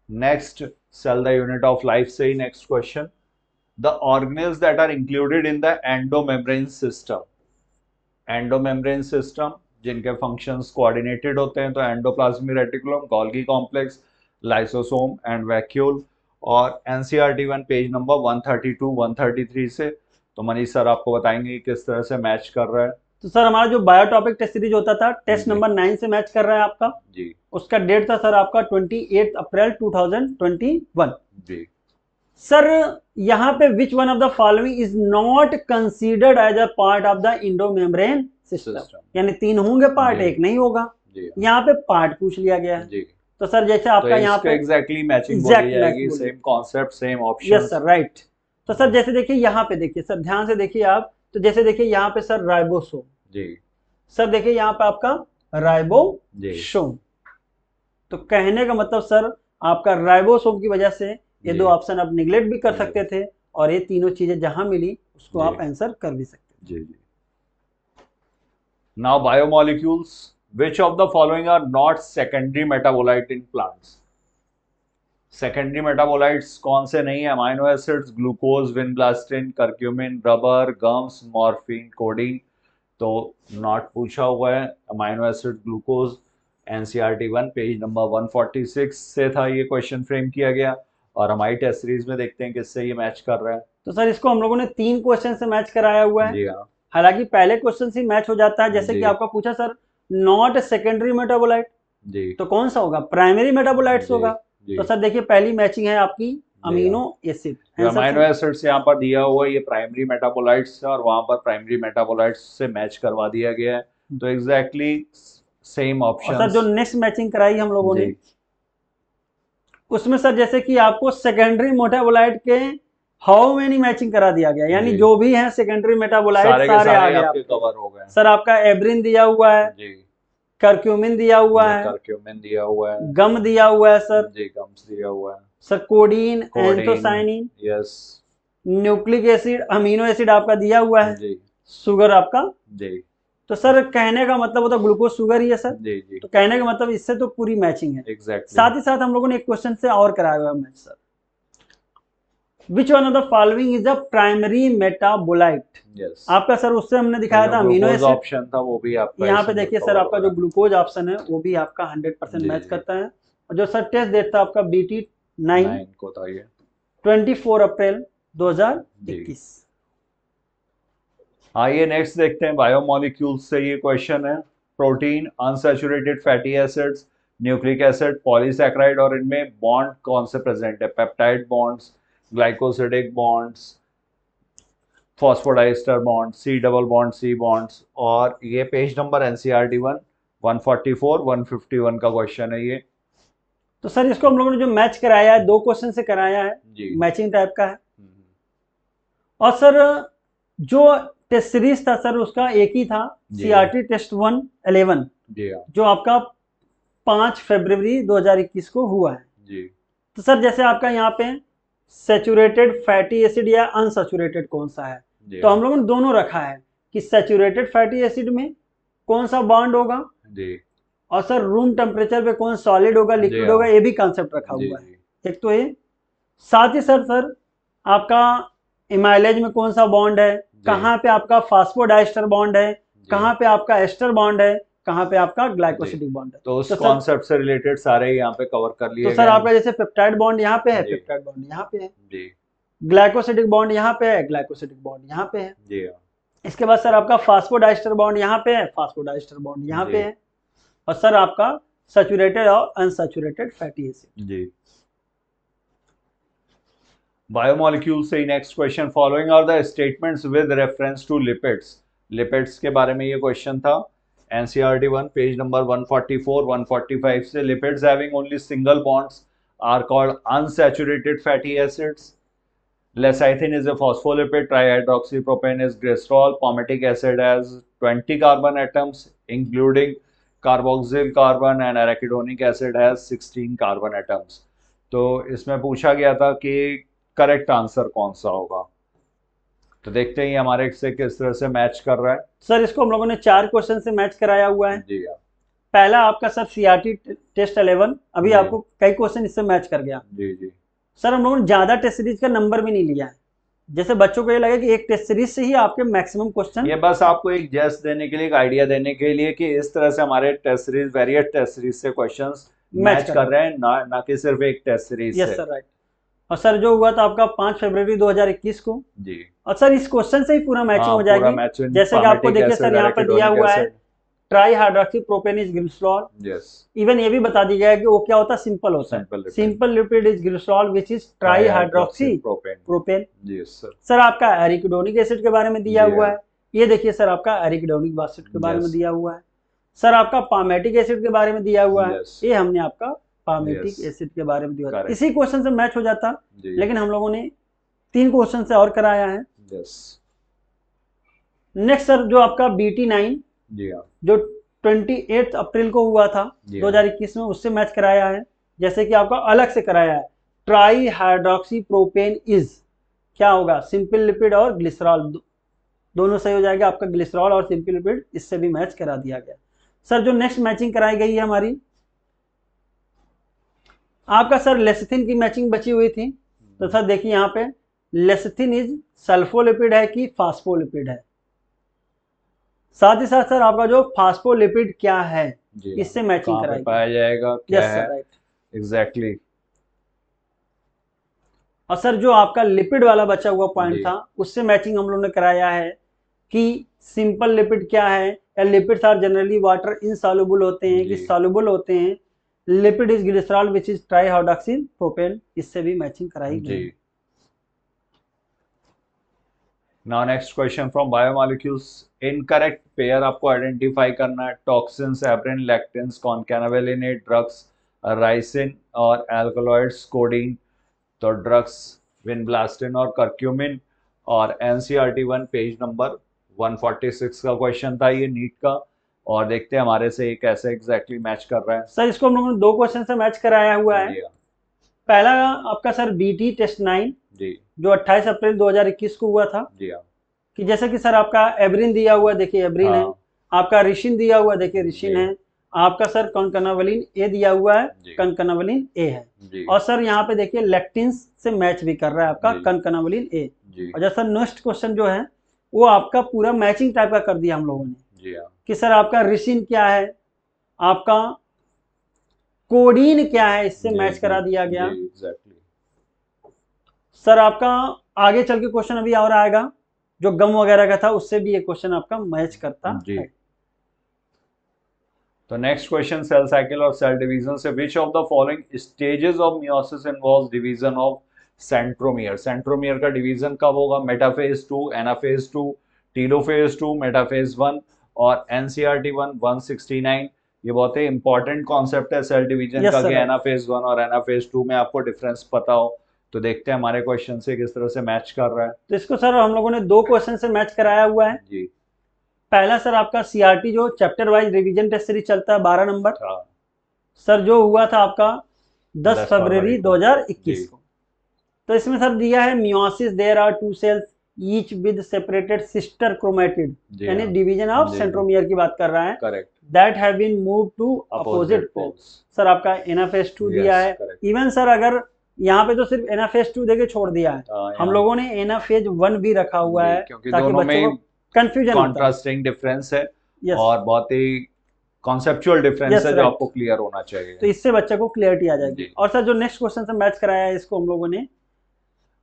Next, cell the unit of life से ही next question, the organelles that are included in the endomembrane system. Endomembrane system जिनके फंक्शंस कोऑर्डिनेटेड होते हैं, तो endoplasmic reticulum, Golgi complex, lysosome and vacuole. और एनसीईआरटी 1 पेज नंबर 132 133 से तो मनीष सर आपको बताएंगे किस तरह से मैच कर रहा है। तो सर हमारा जो बायोटॉपिक टेस्ट सीरीज होता था, टेस्ट नंबर 9 से मैच कर रहा है आपका जी। उसका डेट था सर आपका 28 अप्रैल 2021 जी। सर यहाँ पे which one of the following is not considered as a part of the endomembrane system, यानी 3 होंगे पार्ट, एक नहीं होगा। यहाँ पे पार्ट पूछ लिया गया है जी। तो सर जैसे आपका यहाँ पे एग्जैक्टली मैचिंग बोली जाएगी, same concept same option. Yes sir, right. तो सर जैसे देखिए यहाँ पे देखिए सर, ध्यान से देखिए आप, तो जैसे देखिए यहाँ पे सर राइबोसोम जी। सर देखिए यहाँ पे आपका राइबोसोम, तो कहने का मतलब सर आपका राइबोसोम की वजह से ये 2 ऑप्शन आप निगलेक्ट भी कर सकते थे, और ये तीनों चीजें जहां मिली उसको आप आंसर कर भी सकते जी। जी। Now biomolecules, which of the following are not secondary metabolite in plants? Secondary metabolites कौन से नहीं है? Amino acids, glucose, vinblastine, curcumin, rubber, gums, morphine, codeine. तो नॉट पूछा हुआ है amino acid, glucose. NCERT 1 page number 146 से था ये क्वेश्चन फ्रेम किया गया, और हमारी टेस्ट सीरीज में देखते हैं किससे ये मैच कर रहा है। तो सर इसको हम लोगों ने 3 क्वेश्चन से मैच कराया हुआ है। जी हाँ। हालांकि पहले क्वेश्चन से मैच हो जाता है, जैसे कि आपका पूछा सर नॉट सेकेंडरी मेटाबोलाइट जी, तो कौन सा होगा? प्राइमरी मेटाबोलाइट्स होगा। तो सर देखिए पहली मैचिंग है आपकी अमीनो एसिड। अमीनो एसिड से यहाँ पर दिया हुआ ये प्राइमरी मेटाबोलाइट्स है, और वहां पर प्राइमरी मेटाबोलाइट्स से मैच करवा दिया गया है, तो एग्जैक्टली सेम ऑप्शन। सर जो नेक्स्ट मैचिंग कराई हम लोगों ने उसमें सर जैसे कि आपको सेकेंडरी मेटाबोलाइट के हाउ मेनी मैचिंग करा दिया गया, यानी जो भी है सेकेंडरी मेटाबोलाइट सारे आ गए आपके कवर हो गए। सर आपका एब्रिन दिया हुआ है जी, करक्यूमिन दिया हुआ है, करक्यूमिन दिया हुआ है, गम दिया हुआ है सर जी, गम्स दिया हुआ है sir, codeine, anthocyanin, yes, nucleic acid, amino acid आपका दिया हुआ है जी, शुगर आपका जी। तो सर कहने का मतलब होता है ग्लूकोज शुगर ही है सर जी जी। तो कहने का मतलब इससे तो पूरी मैचिंग है exactly. साथ ही साथ हम लोगों ने एक क्वेश्चन से और कराया हुआ है match sir, which one of the following is the primary metabolite. आपका सर उससे हमने दिखाया था अमीनो एसिड ऑप्शन था, वो भी आपका यहाँ पे देखिए सर आपका जो ग्लूकोज ऑप्शन है वो भी आपका 100% मैच करता है। और जो सर टेस्ट डेट था आपका BT 9 को था ये 24 अप्रैल 2021। आइए नेक्स्ट देखते हैं बायोमोलिक्यूल्स से ये क्वेश्चन है, protein, unsaturated fatty acids, nucleic acid, polysaccharide, और इनमें बॉन्ड कौन से प्रेजेंट है? Peptide bonds, glycosidic bonds, phosphodiester bond, C double bond C bonds. और ये पेज नंबर एनसीईआरटी 1 144 151 का क्वेश्चन है ये। तो सर इसको हम लोगों ने जो मैच कराया है 2 क्वेश्चन से कराया है, मैचिंग टाइप का है। और सर जो टेस्ट सीरीज था सर उसका एक ही था, CRT टेस्ट 111 जो आपका 5 फरवरी 2021 को हुआ है जी। तो सर जैसे आपका यहाँ पे सैचुरेटेड फैटी एसिड या अनसैचुरेटेड कौन सा है, तो हम लोगों ने दोनों रखा है कि सैचुरेटेड फैटी एसिड में कौन सा बॉन्ड होगा जी, और सर रूम टेम्परेचर पे कौन सॉलिड होगा लिक्विड होगा, ये भी कॉन्सेप्ट रखा हुआ है एक तो ये। साथ ही सर आपका इमाइलेज में कौन सा बॉन्ड है, कहाँ पे आपका फास्फोडाइस्टर बॉन्ड है, कहाँ पे आपका एस्टर बॉन्ड है, कहाँ पे आपका ग्लाइकोसिडिक बॉन्ड है। तो उस कॉन्सेप्ट से रिलेटेड सारे यहाँ पे कवर कर लिए। तो सर आपका जैसे पेप्टाइड बॉन्ड यहाँ पे है, पेप्टाइड बॉन्ड यहाँ पे है जी, ग्लाइकोसिडिक बॉन्ड यहाँ पे है, ग्लाइकोसिडिक बॉन्ड यहाँ पे है जी। इसके बाद सर आपका फास्फोडाइस्टर बॉन्ड यहाँ पे है, फास्फोडाइस्टर बॉन्ड यहाँ पे है, और सर आपका सैचुरेटेड और अनसैचुरेटेड फैटी एसिड जी। बायोमोलिक्यूल से next question, following are the statements with reference to lipids. Lipids के बारे में ये क्वेश्चन था, एनसीईआरटी 1 पेज नंबर 144 145 से। Lipids having only single bonds are called unsaturated fatty acids. Lecithin is a phospholipid, trihydroxypropane is glycerol, palmitic acid has 20 carbon atoms including carboxyl carbon and arachidonic acid has 16 carbon atoms। तो इसमें पूछा गया था कि करेक्ट आंसर कौन सा होगा, तो देखते हैं हमारे से किस तरह से मैच कर रहा है। सर इसको हम लोगों ने 4 क्वेश्चन से मैच कराया हुआ है जी हाँ। पहला आपका सर सीआरटी टेस्ट 11, अभी जी। आपको कई क्वेश्चन इससे मैच कर गया। जी जी सर हम लोगों ने ज्यादा टेस्ट सीरीज का नंबर भी नहीं लिया है, जैसे बच्चों को ये लगे कि एक टेस्ट सीरीज से ही आपके मैक्सिमम क्वेश्चन। ये बस आपको एक जस्ट देने के लिए, एक आइडिया देने के लिए कि इस तरह से हमारे test series, various test series से क्वेश्चंस मैच कर रहे हैं, ना कि सिर्फ एक टेस्ट सीरीज यस से। Sir, right. और सर जो हुआ था आपका 5 फरवरी 2021 को जी। और सर इस क्वेश्चन से ही पूरा मैचिंग हो जाएगी। जैसे कि आपको देखिए सर यहाँ पे दिया हुआ है try hydroxy propane is glycerol. Yes. Even ये भी बता दिया गया है कि वो क्या होता है, सिंपल होता है। Simple lipid is glycerol which is try hydroxy propane. Sir आपका एरिकिडोनिक एसिड के बारे में दिया हुआ है, ये देखिए सर आपका एरिकिडोनिक एसिड के बारे में दिया हुआ है। सर आपका पामेटिक एसिड के बारे में दिया हुआ है, ये हमने आपका पामेटिक एसिड के बारे में दिया। इसी क्वेश्चन से मैच हो जाता, लेकिन हम लोगों ने 3 क्वेश्चन से और कराया है। नेक्स्ट सर जो आपका BT9 जो 28 अप्रैल को हुआ था 2021 में, उससे मैच कराया है। जैसे कि आपका अलग से कराया है ट्राई हाइड्रोक्सी प्रोपेन इज क्या होगा, सिंपल लिपिड और ग्लिसरॉल, दोनों सही हो जाएगा आपका, ग्लिसरॉल और सिंपल लिपिड, इससे भी मैच करा दिया गया। सर जो नेक्स्ट मैचिंग कराई गई है हमारी, आपका सर लेसिथिन की मैचिंग बची हुई थी। तो सर देखिए यहाँ पे लेसिथिन इज सल्फोलिपिड है कि फास्फोलिपिड है, साथ ही साथ सर आपका जो फास्फोलिपिड क्या है, इससे मैचिंग कराई पाया जाएगा, क्या yes, है एग्जैक्टली। और सर जो आपका लिपिड वाला बचा हुआ पॉइंट था, उससे मैचिंग हम लोगों ने कराया है कि सिंपल लिपिड क्या है, या lipids are generally water insoluble होते हैं कि सॉल्युबल होते हैं। Lipid is glycerol which is trihydroxypropane, इससे भी मैचिंग कराई गई। Now next question from biomolecules. Incorrect pair आपको आइडेंटिफाई करना है। Toxins, abrin, lectins, concanavalin A drugs, ricin और एल्कलॉइड्स, कोडीन। तो ड्रग्स विनब्लास्टिन और कर्क्यूमिन। और NCERT 1 पेज नंबर 146 का क्वेश्चन था ये नीट का, और देखते हैं हमारे से ये कैसे एग्जैक्टली मैच कर रहा है। सर इसको हम लोगों ने 2 क्वेश्चन से मैच कराया हुआ है। पहला आपका सर BT टेस्ट 9 जी, जो 28 अप्रैल 2021 को हुआ था। जी हाँ। कि जैसे कि सर आपका एब्रिन दिया हुआ, देखिए एब्रिन है, आपका रिशिन दिया हुआ, देखिए रिशिन है, आपका सर कॉनकनावलिन ए दिया हुआ है, कॉनकनावलिन ए है। और सर यहाँ पे देखिए लेक्टिन्स से मैच भी कर रहा है आपका कॉनकनावलिन ए। और जैसा नेक्स्ट क्वेश्चन जो है वो आपका पूरा मैचिंग टाइप का कर दिया हम लोगों ने कि सर आपका रिशिन क्या है, आपका कोडीन क्या है, इससे मैच करा दिया गया। सर आपका आगे चल के क्वेश्चन अभी और आएगा जो गम वगैरह का था, उससे भी ये क्वेश्चन आपका मैच करता है। तो नेक्स्ट क्वेश्चन सेल साइकिल और सेल डिवीजन से, विच of the following stages of meiosis involves division of centromere. Centromere का डिवीजन कब होगा? मेटाफेज 2, एनाफेज 2, टीलोफेज 2, मेटाफेज 1 और NCERT 1 169। ये बहुत ही इंपॉर्टेंट कॉन्सेप्ट है सेल डिवीजन का कि एनाफेज 1 और एनाफेज 2 में आपको डिफरेंस पता हो। तो देखते हैं हमारे क्वेश्चन से किस तरह से मैच कर रहा है। तो इसको सर हम लोगों ने 2 क्वेश्चन से मैच कराया हुआ है जी। पहला सर आपका CRT जो chapter wise revision test series चलता है 12 नंबर, सर जो हुआ था आपका 10 फरवरी 2021 को। तो इसमें सर दिया है meiosis there are 2 cells each with separated sister chromatid, यानी डिवीजन ऑफ सेंट्रोमियर की बात कर रहा है, correct, that have been move to opposite poles. Sir आपका एनाफेज 2 दिया है। इवन सर अगर यहाँ पे तो सिर्फ एनाफेज 2 देके छोड़ दिया है, हम लोगों ने एनाफेज 1 भी रखा हुआ है ताकि बच्चों को कंफ्यूजन कॉन्ट्रास्टिंग डिफरेंस है और बहुत ही कॉन्सेप्चुअल डिफरेंस है जो आपको क्लियर होना चाहिए, तो इससे बच्चे को क्लियरिटी आ जाएगी। और सर जो नेक्स्ट क्वेश्चन से मैच कराया है इसको हम लोगों ने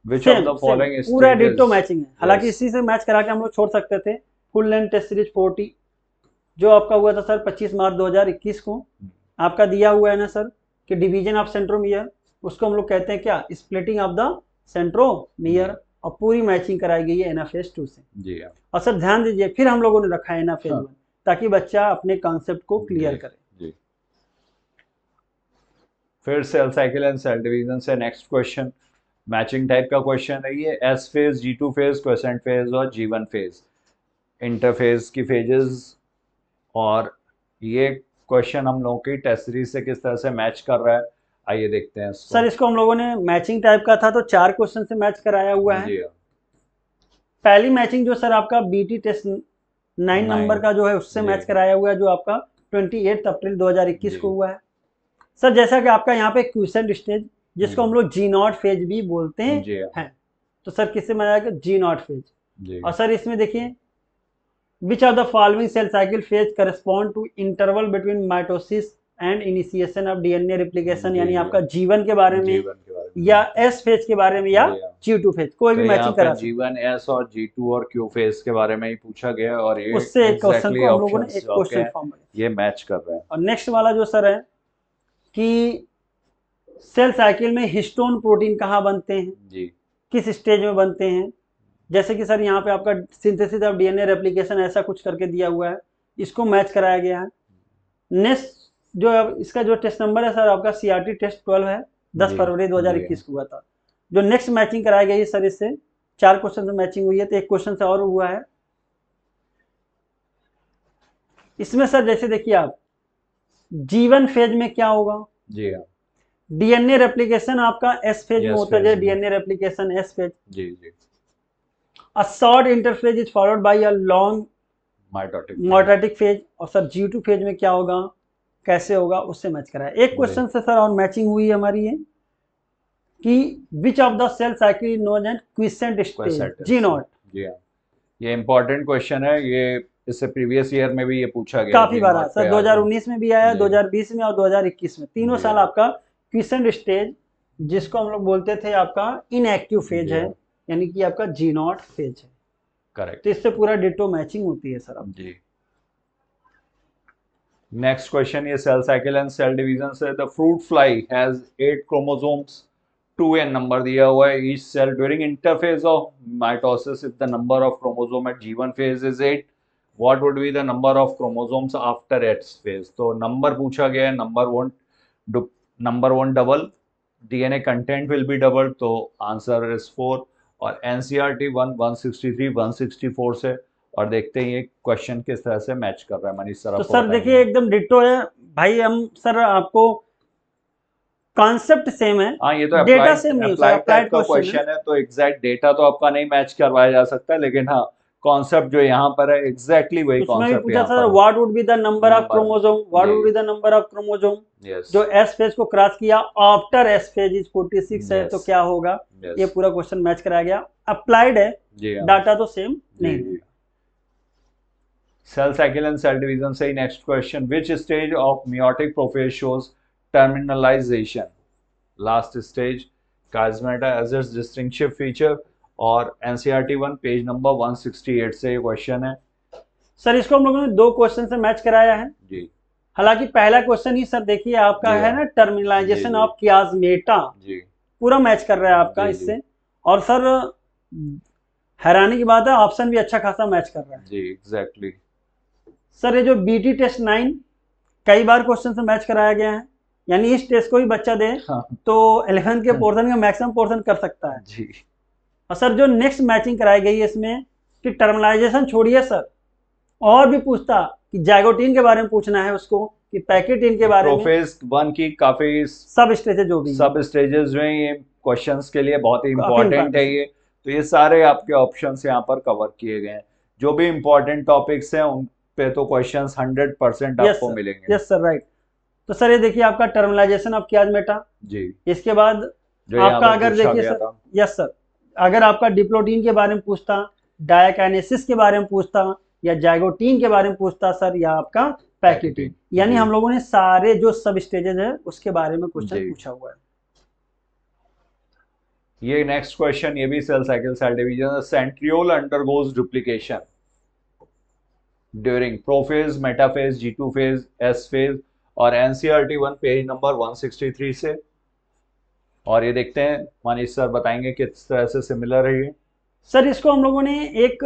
Which of the following is पूरा डिट्टो मैचिंग है। हालांकि इसी से मैच करा के हम लोग छोड़ सकते थे। फुल लेंथ टेस्ट सीरीज 40 जो आपका हुआ था सर 25 मार्च 2021 को, आपका दिया हुआ है ना सर कि डिवीजन ऑफ सेंट्रोमियर, उसको हम लोग कहते हैं क्या, स्प्लिटिंग ऑफ द सेंट्रोमियर, और पूरी मैचिंग कराई गई है एनाफेज 2 से। जी। और सर ध्यान दीजिए फिर हम लोगों ने रखा है एनाफेज 1 ताकि बच्चा अपने कॉन्सेप्ट को क्लियर करे। जी। फिर cell cycle and cell division से नेक्स्ट क्वेश्चन मैचिंग टाइप का क्वेश्चन है ये। S phase, G2 phase, quiescent phase और G1 फेज, इंटरफेज की फेजेस। और ये क्वेश्चन हम लोगों की टेस्ट सीरीज से किस तरह से मैच कर रहा है, आइए देखते हैं इसको। सर इसको हम लोगों ने मैचिंग टाइप का था तो 4 क्वेश्चन से मैच कराया हुआ है। पहली मैचिंग जो सर आपका BT टेस्ट 9 नंबर का जो है उससे मैच कराया हुआ है, जो आपका 28 अप्रैल 2021 को हुआ है। सर जैसा कि आपका यहाँ पे क्विसेंट स्टेज, जिसको हम लोग G0 फेज भी बोलते हैं, तो सर किससे में आएगा? G0 phase. और सर इसमें देखिए, which of the following cell cycle phase correspond to interval between mitosis and initiation of DNA replication, यानी आपका G1 के बारे में या S फेज के बारे में या G2 फेज, कोई भी मैचिंग करा सकते हैं। G1 S और G2 और Q फेज के बारे में ही पूछा गया और ये उससे एक क्वेश्चन को हम लोगों ने एक क्वेश्चन फॉर्म में ये मैच कर रहे हैं। और नेक्स्ट वाला जो सर है कि सेल साइकिल में हिस्टोन प्रोटीन कहाँ बनते हैं जी, किस स्टेज में बनते हैं? जैसे कि सर यहाँ पे आपका सिंथेसिस ऑफ डीएनए रेप्लिकेशन ऐसा कुछ करके दिया हुआ है, इसको मैच कराया गया है। नेक्स्ट जो इसका जो टेस्ट नंबर है सर आपका CRT टेस्ट 12 है, 10 फरवरी 2021 को हुआ था। जो नेक्स्ट मैचिंग कराई गई है सर, इससे 4 क्वेश्चन से मैचिंग हुई है, तो एक क्वेश्चन से और हुआ है इसमें सर। जैसे देखिए आप G1 फेज में क्या होगा? जी हाँ, डीएनए रेप्लिकेशन आपका S फेज में होता है, डीएनए रेप्लिकेशन S फेज। जी जी। A short interphase is followed by a long mitotic phase. और सर G2 फेज में क्या होगा, कैसे होगा, उससे मैच कराया। एक क्वेश्चन से सर और मैचिंग हुई है हमारी ये कि which of the cell cycle is known as quiescent stage G0। जी हाँ, ये इंपॉर्टेंट क्वेश्चन है, ये इससे प्रीवियस ईयर में भी ये पूछा गया, काफी बार सर 2019 में भी आया, 2020 में और 2021 में, तीनों साल आपका क्विसेंट स्टेज, जिसको हम लोग बोलते थे आपका इनएक्टिव फेज है, यानी कि आपका G0 फेज है। करेक्ट। तो इससे पूरा डिटो मैचिंग होती है सर अब जी। नेक्स्ट क्वेश्चन, ये cell cycle and cell division से। The fruit fly has 8 chromosomes, 2n number दिया हुआ है। Each cell during interphase of mitosis if the number of chromosome at G1 phase is 8, what would be the number of chromosomes after S phase? तो नंबर पूछा गया है, number one double, DNA content will be double, तो आंसर इज 4। और NCERT 163 164 से। और देखते हैं ये क्वेश्चन किस तरह से मैच कर रहा है। मनीष सर, तो सर देखिए एकदम डिट्टो है भाई। हम सर आपको कॉन्सेप्ट सेम है, हाँ, ये तो डेटा सेम नहीं है, अप्लाइड का क्वेश्चन है, तो एग्जैक्ट डेटा तो आपका नहीं मैच करवाया जा सकता, लेकिन हाँ कॉन्सेप्ट जो यहाँ पर है एग्जैक्टली वही कॉन्सेप्ट पूछा sir what would be the number of chromosome, what would be the number of chromosome जो S फेज को क्रॉस किया आफ्टर S फेज इज 46 है, तो क्या होगा? ये पूरा क्वेश्चन मैच कराया गया। अप्लाइड है, डाटा तो सेम नहीं। Cell cycle and cell division से next question, which stage of meiotic prophase shows terminalisation? Last stage, chiasmata as its distinctive feature. और NCERT 1 पेज नंबर 168 से ये क्वेश्चन है सर। इसको हम लोगों ने 2 क्वेश्चन से मैच कराया है जी। हालांकि पहला क्वेश्चन ही सर देखिए आपका है ना, टर्मिनलाइजेशन ऑफ कियाजमेटा, पूरा मैच कर रहा है आपका इससे। और सर हैरानी की बात है, ऑप्शन भी अच्छा खासा मैच कर रहा है जी, एग्जैक्टली। सर ये जो BT टेस्ट 9 कई बार क्वेश्चन से मैच कराया गया है, यानी इस टेस्ट को ही बच्चा दे तो 11th के पोर्शन का मैक्सिमम पोर्शन कर सकता है जी। और सर जो नेक्स्ट मैचिंग कराई गई है इसमें कि टर्मिनलाइजेशन छोड़िए सर, और भी पूछता कि जाइगोटीन के बारे में पूछना है उसको, कि पैकेटीन के बारे में, प्रोफेज 1 की काफी सब स्टेजेस जो भी सब स्टेजेस जो हैं ये क्वेश्चंस के लिए बहुत ही इंपॉर्टेंट है ये। तो ये सारे आपके ऑप्शंस यहाँ पर कवर किए गए हैं। जो भी इंपॉर्टेंट टॉपिक्स हैं उन पे तो क्वेश्चंस 100% आपको मिलेंगे। Yes sir, right. तो सर ये देखिए आपका टर्मिनलाइजेशन ऑफ कियाजमेटा जी। इसके बाद आपका अगर देखिए सर, यस सर, अगर आपका डिप्लोटीन के बारे में पूछता, डायकाइनेसिस के बारे में पूछता, या जाइगोटीन के बारे में पूछता सर, या आपका पैकेटीन, यानी हम लोगों ने सारे जो सब स्टेजेस है उसके बारे में क्वेश्चन पूछा हुआ है। ये नेक्स्ट क्वेश्चन, ये भी cell cycle cell division. Centriole undergoes duplication during prophase, metaphase, G2 phase, S phase. और NCERT 1 पेज नंबर 163 से। और ये देखते हैं मनीष सर बताएंगे किस तरह से सिमिलर है ये। सर इसको हम लोगों ने एक,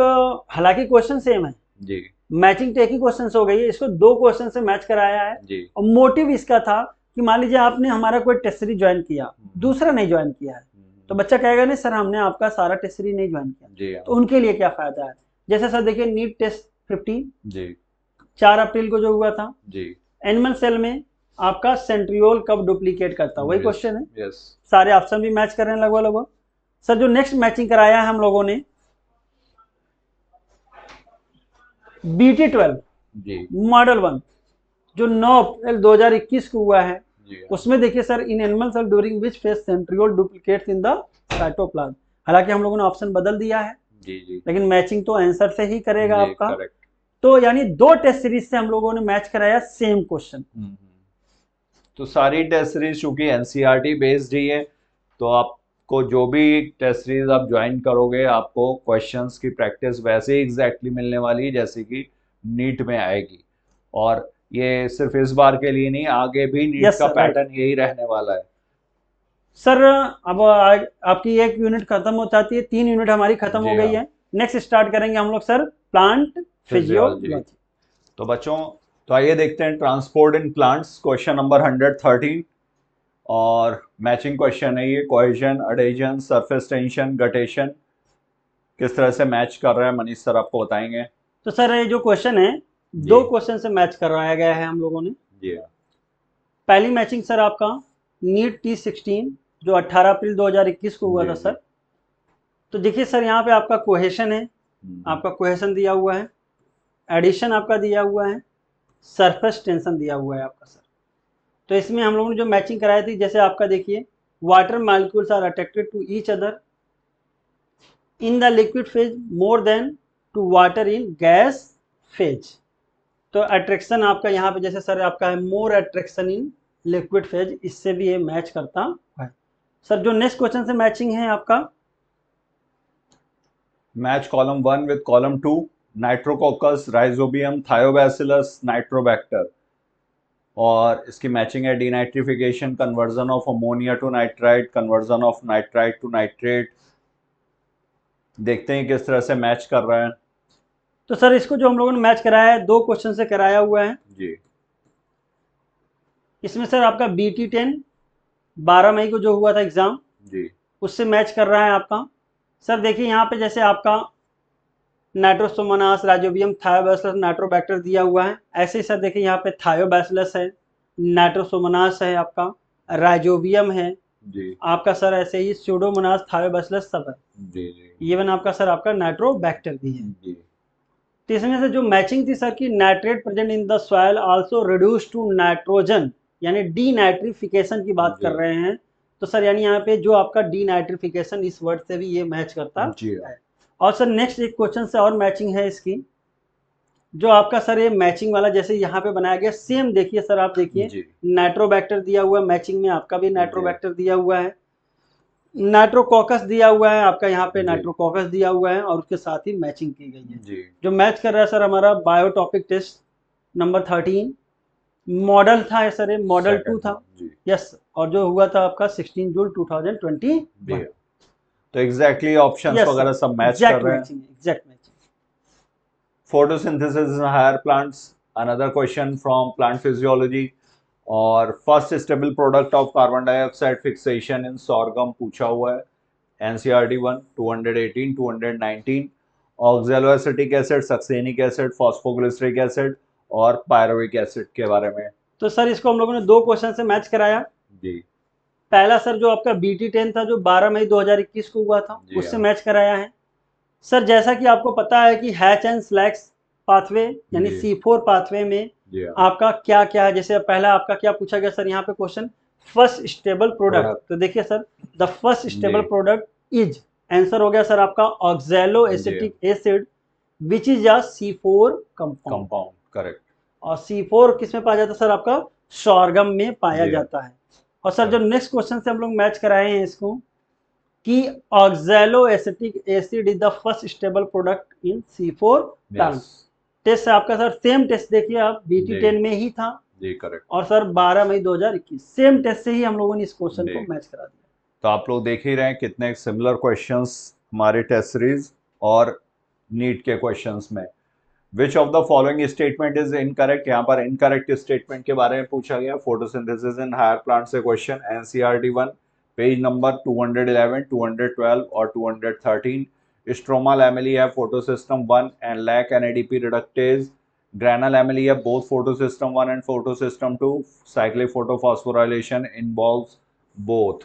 हालांकि क्वेश्चन सेम है जी, मैचिंग टेक ही क्वेश्चन हो गई है, इसको 2 क्वेश्चन से मैच कराया है जी। और मोटिव इसका था कि मान लीजिए आपने हमारा कोई टेस्ट सीरीज ज्वाइन किया, दूसरा नहीं ज्वाइन किया है, तो बच्चा कहेगा नहीं सर हमने आपका सारा टेस्ट सीरीज नहीं ज्वाइन किया जी। तो उनके लिए क्या फायदा है? जैसे सर देखिए नीट टेस्ट 15 जी 4 अप्रैल को जो हुआ था जी। एनिमल सेल में आपका सेंट्रियोल कब डुप्लीकेट करता है, वही क्वेश्चन है। यस। सारे ऑप्शन भी मैच कर रहे हैं लगभग लगभग। सर जो नेक्स्ट मैचिंग कराया है हम लोगों ने BT 12 जी, मॉडल 1, जो 9 अप्रैल 2021 को हुआ है, उसमें देखिए sir, in animal cell during which phase centriole duplicates in the cytoplasm. हालांकि हम लोगों ने ऑप्शन बदल दिया है, लेकिन मैचिंग तो आंसर से ही करेगा आपका। तो यानी 2 टेस्ट सीरीज से हम लोगों ने मैच कराया सेम क्वेश्चन। तो सारी टेस्ट सीरीज चूंकि एनसीईआरटी बेस्ड ही है, तो आपको जो भी टेस्ट सीरीज आप ज्वाइन करोगे, आपको क्वेश्चंस की प्रैक्टिस वैसे ही एग्जैक्टली मिलने वाली है जैसे कि नीट में आएगी। और ये सिर्फ इस बार के लिए नहीं, आगे भी नीट का पैटर्न यही रहने वाला है। सर अब आपकी एक यूनिट खत्म हो जाती है, 3 यूनिट हमारी खत्म हो गई है। नेक्स्ट स्टार्ट करेंगे हम लोग सर प्लांट फिजियोलॉजी। तो बच्चों, तो आइए देखते हैं transport in plants, question number 113। और मैचिंग क्वेश्चन है ये। Cohesion, adhesion, surface tension, guttation किस तरह से मैच कर रहा है, मनीष सर आपको बताएंगे। तो सर ये जो क्वेश्चन है, 2 क्वेश्चन से मैच करवाया गया है हम लोगों ने। पहली मैचिंग सर आपका नीट T16 जो 18 अप्रैल 2021 को हुआ था सर। तो देखिए सर, यहाँ पे आपका कोहेशन है, आपका कोहेशन दिया हुआ है, एडिशन आपका दिया हुआ है, सरफेस टेंशन दिया हुआ है आपका सर। तो इसमें हम लोगों ने जो मैचिंग कराई थी, जैसे आपका देखिए, water molecules are attracted to each other in the liquid phase more than to water in gas phase. तो अट्रैक्शन आपका यहाँ पे जैसे सर आपका है more attraction in liquid phase, इससे भी ये मैच करता है सर। जो नेक्स्ट क्वेश्चन से मैचिंग है आपका, match column 1 with column 2, nitrococcus, rhizobium, thiobacillus, nitrobacter. और इसकी मैचिंग है denitrification, conversion of ammonia to nitrite, conversion of nitrite to nitrate. देखते हैं किस तरह से मैच कर रहा है। तो सर इसको जो हम लोगों ने मैच कराया है, 2 क्वेश्चन से कराया हुआ है जी। इसमें सर आपका BT10 12 मई को जो हुआ था एग्जाम जी, उससे मैच कर रहा है आपका। सर देखिए यहाँ पे जैसे आपका नाइट्रोसोमोनास, राइजोबियम, थायोबैसिलस, नाइट्रोबैक्टर दिया हुआ है, ऐसे ही सर देखिए यहाँ पे थायोबैसिलस है, नाइट्रोसोमोनास है, आपका राइजोबियम है जी, आपका सर, ऐसे ही स्यूडोमोनास, थायोबैसिलस सब है जी, जी, इवन आपका सर आपका नाइट्रोबैक्टर भी है जी। तो इसमें से जो मैचिंग थी सर की, nitrate present in the soil also reduce to nitrogen, यानी डीनाइट्रिफिकेशन की बात कर रहे हैं। तो सर यानी यहाँ पे जो आपका डीनाइट्रिफिकेशन, इस वर्ड से भी ये मैच करता है। और सर नेक्स्ट एक क्वेश्चन से और मैचिंग है इसकी, जो आपका सर ये मैचिंग वाला जैसे यहाँ पे बनाया गया, सेम देखिए सर, आप देखिए नाइट्रोबैक्टर दिया हुआ है, मैचिंग में आपका भी नाइट्रोबैक्टर दिया हुआ है, नाइट्रोकॉकस दिया हुआ है आपका, यहाँ पे नाइट्रोकॉकस दिया हुआ है, और उसके साथ ही मैचिंग की गई है। जो मैच कर रहा है सर हमारा बायोटॉपिक टेस्ट नंबर 13 मॉडल था सर, ये मॉडल 2 था। यस, और जो हुआ था आपका 16 जून 2020। तो एग्जैक्टली ऑप्शंस वगैरह सब मैच कर रहे हैं। Exact matching. Photosynthesis in higher plants, another question from plant physiology. और first stable product of carbon dioxide fixation in sorghum पूछा हुआ है, NCERT 1 218 219। Oxaloacetic acid, succinic acid, phosphoglyceric acid और पायरुविक एसिड के बारे में। तो सर इसको हम लोगों ने 2 क्वेश्चन से मैच कराया जी। पहला सर जो आपका BT10 था, जो 12 मई 2021 को हुआ था, उससे मैच कराया है सर। जैसा कि आपको पता है कि हैच एंड स्लैक्स पाथवे यानी C4 पाथवे में आपका क्या क्या है। जैसे पहला आपका क्या पूछा गया सर यहाँ पे क्वेश्चन, फर्स्ट स्टेबल प्रोडक्ट। तो देखिए sir, the first stable product is, answer हो गया सर आपका oxaloacetic acid which is a C4 compound. Correct. और C4 किस में पाया जाता है सर, आपका सॉर्गम में पाया जाता है। और सर जो नेक्स्ट क्वेश्चन से हम लोग मैच कराए हैं इसको, कि oxaloacetic acid is the first stable product in C4 plant. Test आपका सर सेम टेस्ट देखिए आप, BT10 में ही था जी, करेक्ट। और सर 12 मई 2021 सेम टेस्ट से ही हम लोगों ने इस क्वेश्चन को मैच करा दिया। तो आप लोग देख ही रहे हैं कितने सिमिलर क्वेश्चंस हमारे टेस्ट सीरीज और नीट के क्वेश्चंस में। विच of the following statement is incorrect, यहाँ पर इनकरेक्ट स्टेटमेंट के बारे में पूछा गया। फोटोसिंथेसिस इन हायर प्लांट से क्वेश्चन, एनसीईआरटी 1 पेज नंबर 211, 212 और 213। Stromal amylae have photosystem 1 and lack NADP reductase. Granule amylae have both photosystem 1 and photosystem 2. Cyclic photophosphorylation involves both.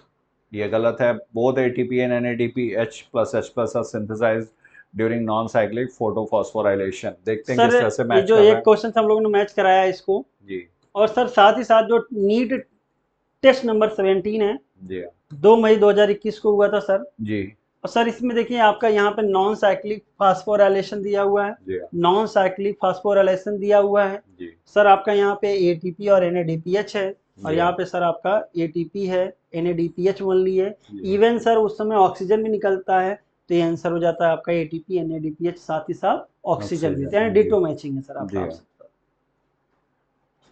ये गलत है। Both ATP and NADP H plus are synthesized during non-cyclic photophosphorylation. देखते हैं किस तरह से मैच जो एक क्वेश्चन हम लोगों ने मैच कराया इसको जी, और सर साथ ही साथ जो नीट टेस्ट नंबर 17 है जी 2 मई 2021 को हुआ था सर जी। और सर इसमें देखिए आपका यहाँ पे नॉन साइक्लिक फास्फोराइलेशन दिया हुआ है, नॉन साइक्लिक फास्फोराइलेशन दिया हुआ है जी। सर आपका यहाँ पे एटीपी और एनएडीपीएच है और यहाँ पे सर आपका एटीपी है, एनएडीपीएच ओनली है, इवन सर उस समय ऑक्सीजन भी निकलता है तो ये आंसर हो जाता है आपका एटीपी एनएडीपीएच साथ ही साथ ऑक्सीजन भी, यानी डिटो मैचिंग है सर आपका।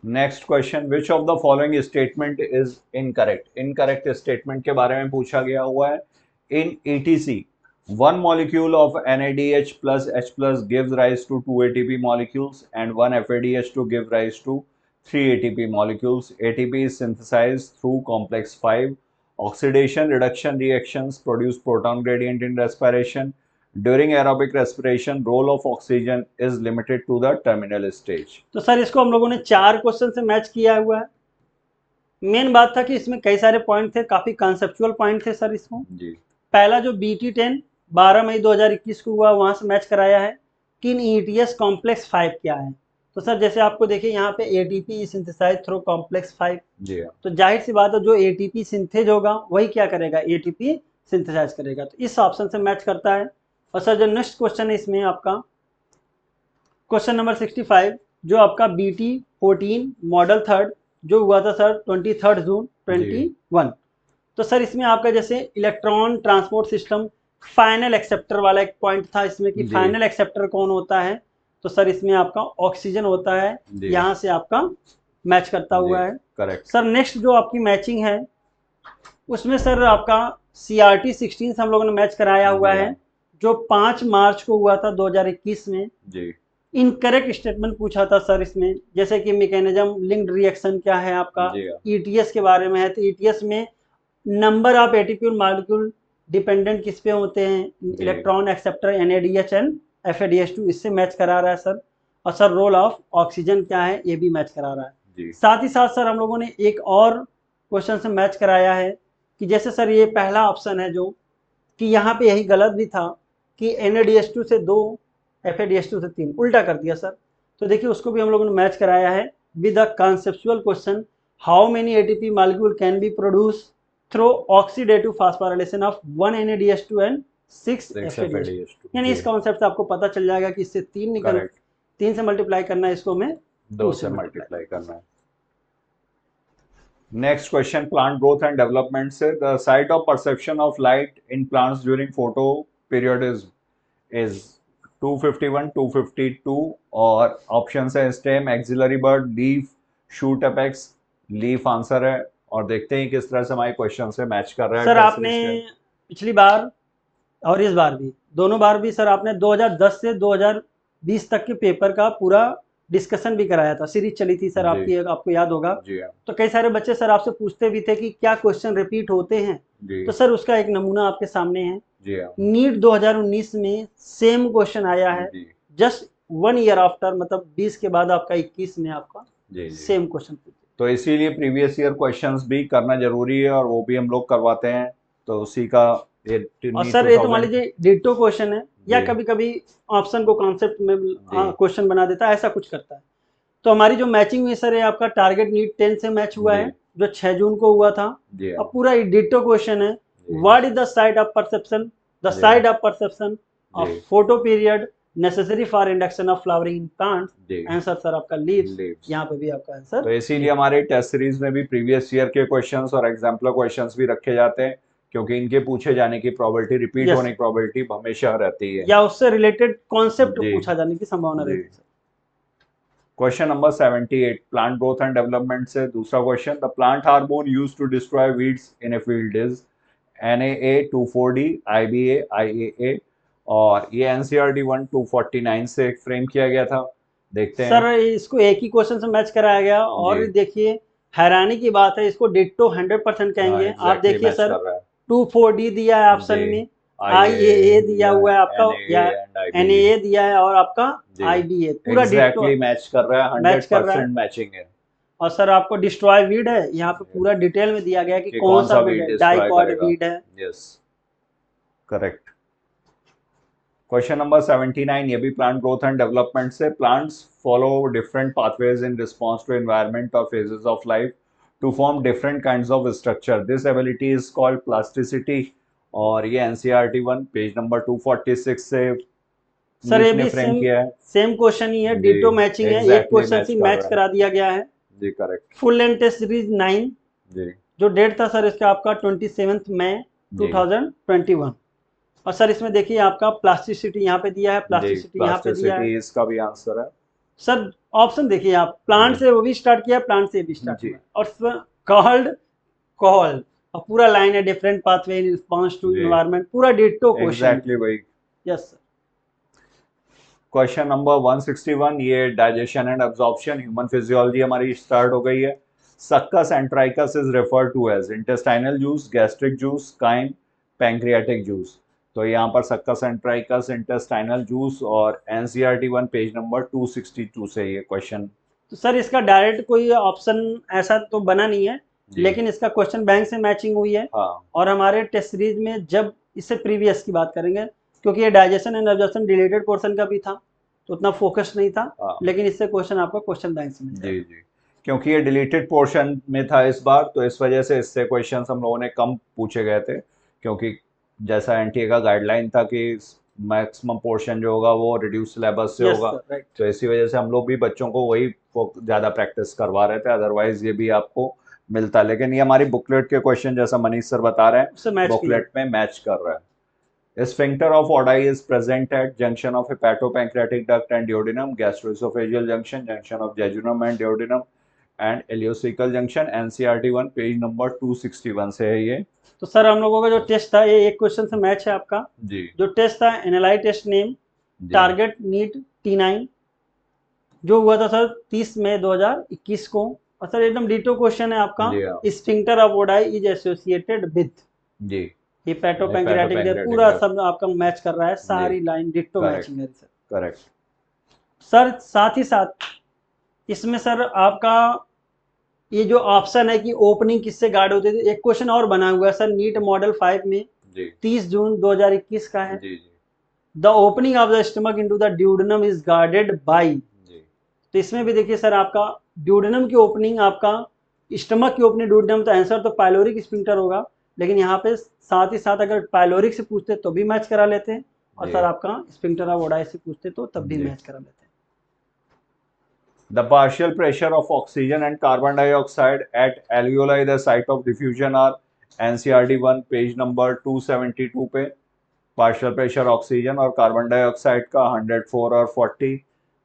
Next question, which of the following statement is incorrect? Incorrect statement के बारे में पूछा गया हुआ है। इन ETC, one molecule of NADH plus H plus gives rise to 2 ATP molecules and 1 FADH to give rise to 3 ATP molecules. ATP is synthesized through complex 5. Oxidation reduction reactions produce proton gradient in respiration. During aerobic respiration, role of oxygen is limited to the terminal stage. तो सर इसको हम लोगों ने 4 क्वेश्चन से मैच किया हुआ है। मेन बात था कि इसमें कई सारे पॉइंट थे, काफी कॉन्सेप्चुअल पॉइंट थे सर इसमें जी। पहला जो BT10 12 मई 2021 को हुआ वहां से मैच कराया है कि इन ETS कॉम्प्लेक्स 5 क्या है। तो सर जैसे आपको देखिए यहाँ पे ATP सिंथेसाइज थ्रू कॉम्प्लेक्स 5 जी। तो जाहिर सी बात है जो ATP सिंथेज होगा वही क्या करेगा, ATP सिंथेसाइज करेगा, तो इस ऑप्शन से मैच करता है। और सर जो नेक्स्ट क्वेश्चन है इसमें आपका क्वेश्चन नंबर 65 जो आपका BT14 मॉडल 3 जो हुआ था सर 23 जून 21। तो सर इसमें आपका जैसे electron transport system final acceptor वाला एक पॉइंट था इसमें कि फाइनल एक्सेप्टर कौन होता है, तो सर इसमें आपका ऑक्सीजन होता है, यहाँ से आपका मैच करता हुआ है। Correct sir. नेक्स्ट जो आपकी मैचिंग है उसमें सर आपका CRT 16 से हम लोगों ने मैच कराया हुआ है जो 5 मार्च को हुआ था 2021 में जी। इनकरेक्ट स्टेटमेंट पूछा था सर इसमें, जैसे कि मैकेनिज्म लिंक्ड रिएक्शन क्या है आपका, ETS के बारे में है, तो ETS में number of ATP molecule dependent किस पे होते हैं, electron acceptor NADH and FADH2, इससे मैच करा रहा है सर। और सर रोल ऑफ ऑक्सीजन क्या है ये भी मैच करा रहा है। साथ ही साथ सर हम लोगों ने एक और क्वेश्चन से मैच कराया है कि जैसे सर ये पहला ऑप्शन है जो कि यहाँ पे यही गलत भी था कि NADH2 से 2 FADH2 से 3 उल्टा कर दिया सर, तो देखिए उसको भी हम लोगों ने मैच कराया है with a conceptual question, how many ATP molecule can be produce through oxidative phosphorylation of 1 NADH2 and 6 FADH2। यानी इस कॉन्सेप्ट से आपको पता चल जाएगा कि इससे 3 निकल 3 से मल्टीप्लाई करना है, इसको हमें 2 से मल्टीप्लाई करना है। Next question, plant growth and development से, the sight of perception of light in plants during photoperiod is 251, 252 और ऑप्शन है stem, axillary bud, leaf, shoot apex. Leaf answer है और देखते हैं किस तरह से हमारे क्वेश्चन से मैच कर रहा है। सर आपने पिछली बार और इस बार भी दोनों बार भी सर आपने 2010 से 2020 तक के पेपर का पूरा डिस्कशन भी कराया था, सीरीज चली थी सर आपकी, आपको याद होगा। तो कई सारे बच्चे सर आपसे पूछते भी थे कि क्या क्वेश्चन रिपीट होते हैं, तो सर उसका एक नमूना आपके सामने है। नीट 2019 में सेम क्वेश्चन आया है, जस्ट 1 ईयर आफ्टर, मतलब 20 के बाद आपका 21 में आपका सेम क्वेश्चन। तो इसीलिए प्रीवियस ईयर क्वेश्चंस भी करना जरूरी है और वो भी हम लोग करवाते हैं, तो उसी का और सर ये तो मान लीजिए डिटो क्वेश्चन है या कभी कभी ऑप्शन को कॉन्सेप्ट में क्वेश्चन बना देता है, ऐसा कुछ करता है। तो हमारी जो मैचिंग हुई सर ये आपका टारगेट नीट 10 से मैच हुआ है जो 6 जून को हुआ था। अब पूरा डिटो क्वेश्चन है, what is the sight of perception, the sight of perception of photo period necessary for induction of flowering in plants, answer sir आपका लीव्स, यहाँ पे भी आपका आंसर। तो इसीलिए हमारे टेस्ट सीरीज में भी प्रीवियस ईयर के क्वेश्चंस और एग्जाम्पलर क्वेश्चंस भी रखे जाते हैं, क्योंकि इनके पूछे जाने की प्रोबेबिलिटी, रिपीट होने की प्रोबेबिलिटी हमेशा रहती है, या उससे रिलेटेड कॉन्सेप्ट पूछा जाने की संभावना रहती है। Question number 78, plant growth and development से दूसरा question, the plant hormone used to destroy weeds in a field is NAA2,4-D, IBA, IAA, और ये NCERT 1-249 से फ्रेम किया गया था। देखते हैं सर इसको एक ही क्वेश्चन से मैच कराया गया और देखिए हैरानी की बात है, इसको डिट्टो 100% कहेंगे। आप देखिए सर 2,4-D दिया है ऑप्शन में, IAA दिया हुआ है आपका, या NAA दिया है और आपका IBA, पूरा डिट्टो मैच कर रहा है, 100% मैचिंग है। और सर आपको डिस्ट्रॉय वीड है, यहाँ पे पूरा डिटेल में दिया गया है कि कौन सा वीड है, डाइकॉट वीड है। Yes correct. क्वेश्चन नंबर 79, ये भी प्लांट ग्रोथ एंड डेवलपमेंट से। Plants follow different pathways in response to environment और phases of life to form different kinds of structure. This ability is called plasticity. और ये एनसीईआरटी 1 पेज नंबर 246 से सर ये भी फ्रेम किया है। सेम क्वेश्चन ही है, डिटो मैचिंग है, एक क्वेश्चन से मैच करा दिया गया है जी, correct. Full length test series 9 जी, जो डेट था सर इसका आपका 27 मई 2021। और सर इसमें देखिए आपका प्लास्टिसिटी यहाँ पे दिया है, प्लास्टिसिटी यहाँ पे दिया है। इसका भी आंसर है सर। ऑप्शन देखिए आप, प्लांट से वो भी स्टार्ट किया, प्लांट से भी स्टार्ट किया, और कॉल्ड कॉल और पूरा लाइन है different pathway in response to environment, पूरा डिटो क्वेश्चन। एग्जैक्टली भाई। Yes sir. क्वेश्चन नंबर 161, ये digestion and absorption human physiology हमारी स्टार्ट हो गई है। Succus entericus is referred to as intestinal juice, gastric juice, chyme, pancreatic juice. तो यहाँ पर succus entericus, intestinal juice और एनसीईआरटी 1 पेज नंबर 262 से ये क्वेश्चन। तो सर इसका डायरेक्ट कोई ऑप्शन ऐसा तो बना नहीं है, लेकिन इसका क्वेश्चन बैंक से मैचिंग हुई है। हाँ। और हमारे टेस्ट सीरीज में जब इससे प्रीवियस की बात करेंगे, क्योंकि ये digestion and absorption related portion का भी था तो उतना फोकस नहीं था। हाँ। लेकिन इससे क्वेश्चन आपका क्वेश्चन बैंक से मिल जाएगा। जी, क्योंकि ये डिलीटेड पोर्शन में था इस बार, तो इस वजह से इससे क्वेश्चन हम लोगों ने कम पूछे गए थे, क्योंकि जैसा एनटीए का गाइडलाइन था कि मैक्सिमम पोर्शन जो होगा वो रिड्यूस सिलेबस से होगा। तो इसी वजह से हम लोग भी बच्चों को वही ज़्यादा प्रैक्टिस करवा रहे थे, अदरवाइज ये भी आपको मिलता। लेकिन ये हमारी बुकलेट के क्वेश्चन, जैसा मनीष सर बता रहे हैं, बुकलेट में मैच कर रहा है। Sphincter of Oddi is present at junction of hepatopancreatic duct and duodenum, gastroesophageal junction, junction of jejunum and duodenum, and ileocecal junction। NCERT 1 page number 261 से है ये। तो सर हम लोगों का जो टेस्ट था ये एक क्वेश्चन से मैच है आपका जी। जो टेस्ट था analyse test name target NEET T9 जो हुआ था सर 30 मई 2021 को। और सर एकदम डिटो क्वेश्चन है आपका, sphincter of Oddi is associated with जी हिपैटोपैंक्रियाटिक, पूरा सब आपका मैच कर रहा है, सारी लाइन डिटो मैचिंग है सर। Correct sir. साथ ही साथ इसमें सर आपका ये जो ऑप्शन है कि ओपनिंग किससे गार्ड होते थे, एक क्वेश्चन और बना हुआ है सर नीट मॉडल 5 में 30 जून 2021 का है। The opening of the stomach into the duodenum is guarded by. तो इसमें भी देखिए सर आपका ड्यूडेनम की ओपनिंग, आपका स्टमक की ओपनिंग ड्यूडेनम, तो आंसर तो पाइलोरिक स्फिंक्टर होगा। लेकिन यहाँ पे साथ ही साथ अगर पाइलोरिक से पूछते तो भी मैच करा लेते हैं, और सर आपका स्फिंक्टर ऑफ ओडाई से पूछते तो तब भी मैच करा लेते हैं। The partial pressure of oxygen and carbon dioxide at alveoli, the site of diffusion, are NCERT 1 page number 272 पे। पार्शियल प्रेशर ऑक्सीजन और कार्बन डाइऑक्साइड का 104 और 40,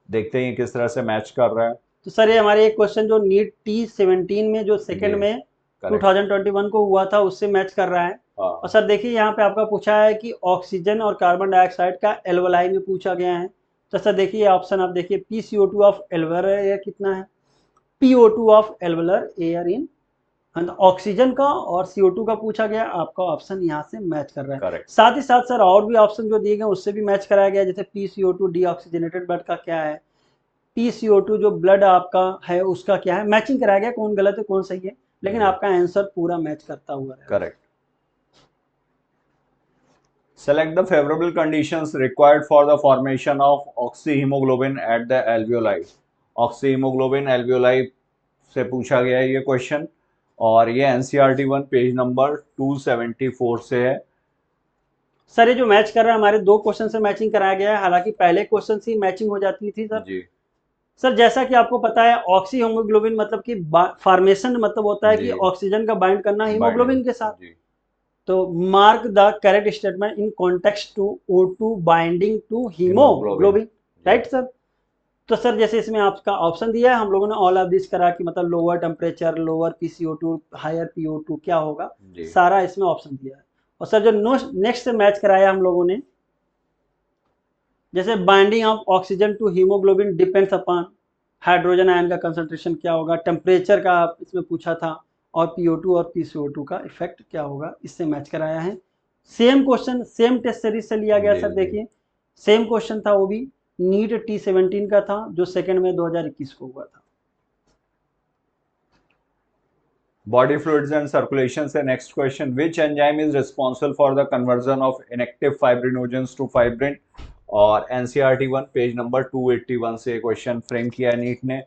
देखते हैं किस तरह से मैच कर रहा है। तो सर ये हमारे एक क्वेश्चन जो नीट T17 में जो सेकंड में 2021 को हुआ था उससे मैच कर रहा है। और सर देखिए यहाँ पे आपका पूछा है कि ऑक्सीजन और कार्बन डाइऑक्साइड का एल्वेलाई में पूछा गया है। तो सर देखिए ऑप्शन आप देखिए PCO2 ऑफ एल्वेलर एयर कितना है, PO2 of alveolar air in oxygen का, और CO2 का पूछा गया। आपका ऑप्शन यहाँ से मैच कर रहा है। साथ ही साथ सर और भी ऑप्शन जो दिए गए उससे भी मैच कराया गया, जैसे PCO2 डीऑक्सीजनेटेड ब्लड का क्या है, PCO2 जो ब्लड आपका है उसका क्या है, मैचिंग कराया गया, कौन गलत है कौन सही है, लेकिन आपका आंसर पूरा मैच करता हुआ है। Correct. Select the favorable conditions required for the formation of oxyhemoglobin at the alveoli। oxyhemoglobin alveoli से पूछा गया है ये क्वेश्चन, और ये NCERT 1 पेज नंबर 274 से है। सर ये जो मैच कर रहा है हमारे दो क्वेश्चन से मैचिंग कराया गया है, हालांकि पहले क्वेश्चन से मैचिंग हो जाती थी सर जी। सर जैसा कि आपको पता है ऑक्सीहीमोग्लोबिन मतलब कि फॉर्मेशन मतलब होता है कि ऑक्सीजन का बाइंड करना हीमोग्लोबिन के साथ। तो mark the correct statement in context to O2 binding to haemoglobin, right sir. तो सर जैसे इसमें आपका ऑप्शन दिया है, हम लोगों ने ऑल ऑफ दिस करा कि मतलब lower temperature, lower PCO2, higher PO2 क्या होगा, सारा इसमें ऑप्शन दिया है। और सर जो नेक्स्ट से मैच कराया हम लोगों ने, जैसे binding of oxygen to haemoglobin depends upon hydrogen ion का कंसंट्रेशन क्या होगा, टेम्परेचर का इसमें पूछा था, और PO2 और PCO2 का इफेक्ट क्या होगा, इससे मैच कराया है। Same question same test series से लिया गया सर। देखिए सेम क्वेश्चन था, वो भी नीट T17 का था जो सेकंड में 2021 को हुआ था। बॉडी फ्लूइड्स एंड सर्कुलेशन से next question, which enzyme is responsible for the conversion of inactive fibrinogens to fibrin और एनसीईआरटी 1 पेज नंबर 281 से क्वेश्चन फ्रेम किया है नीट ने।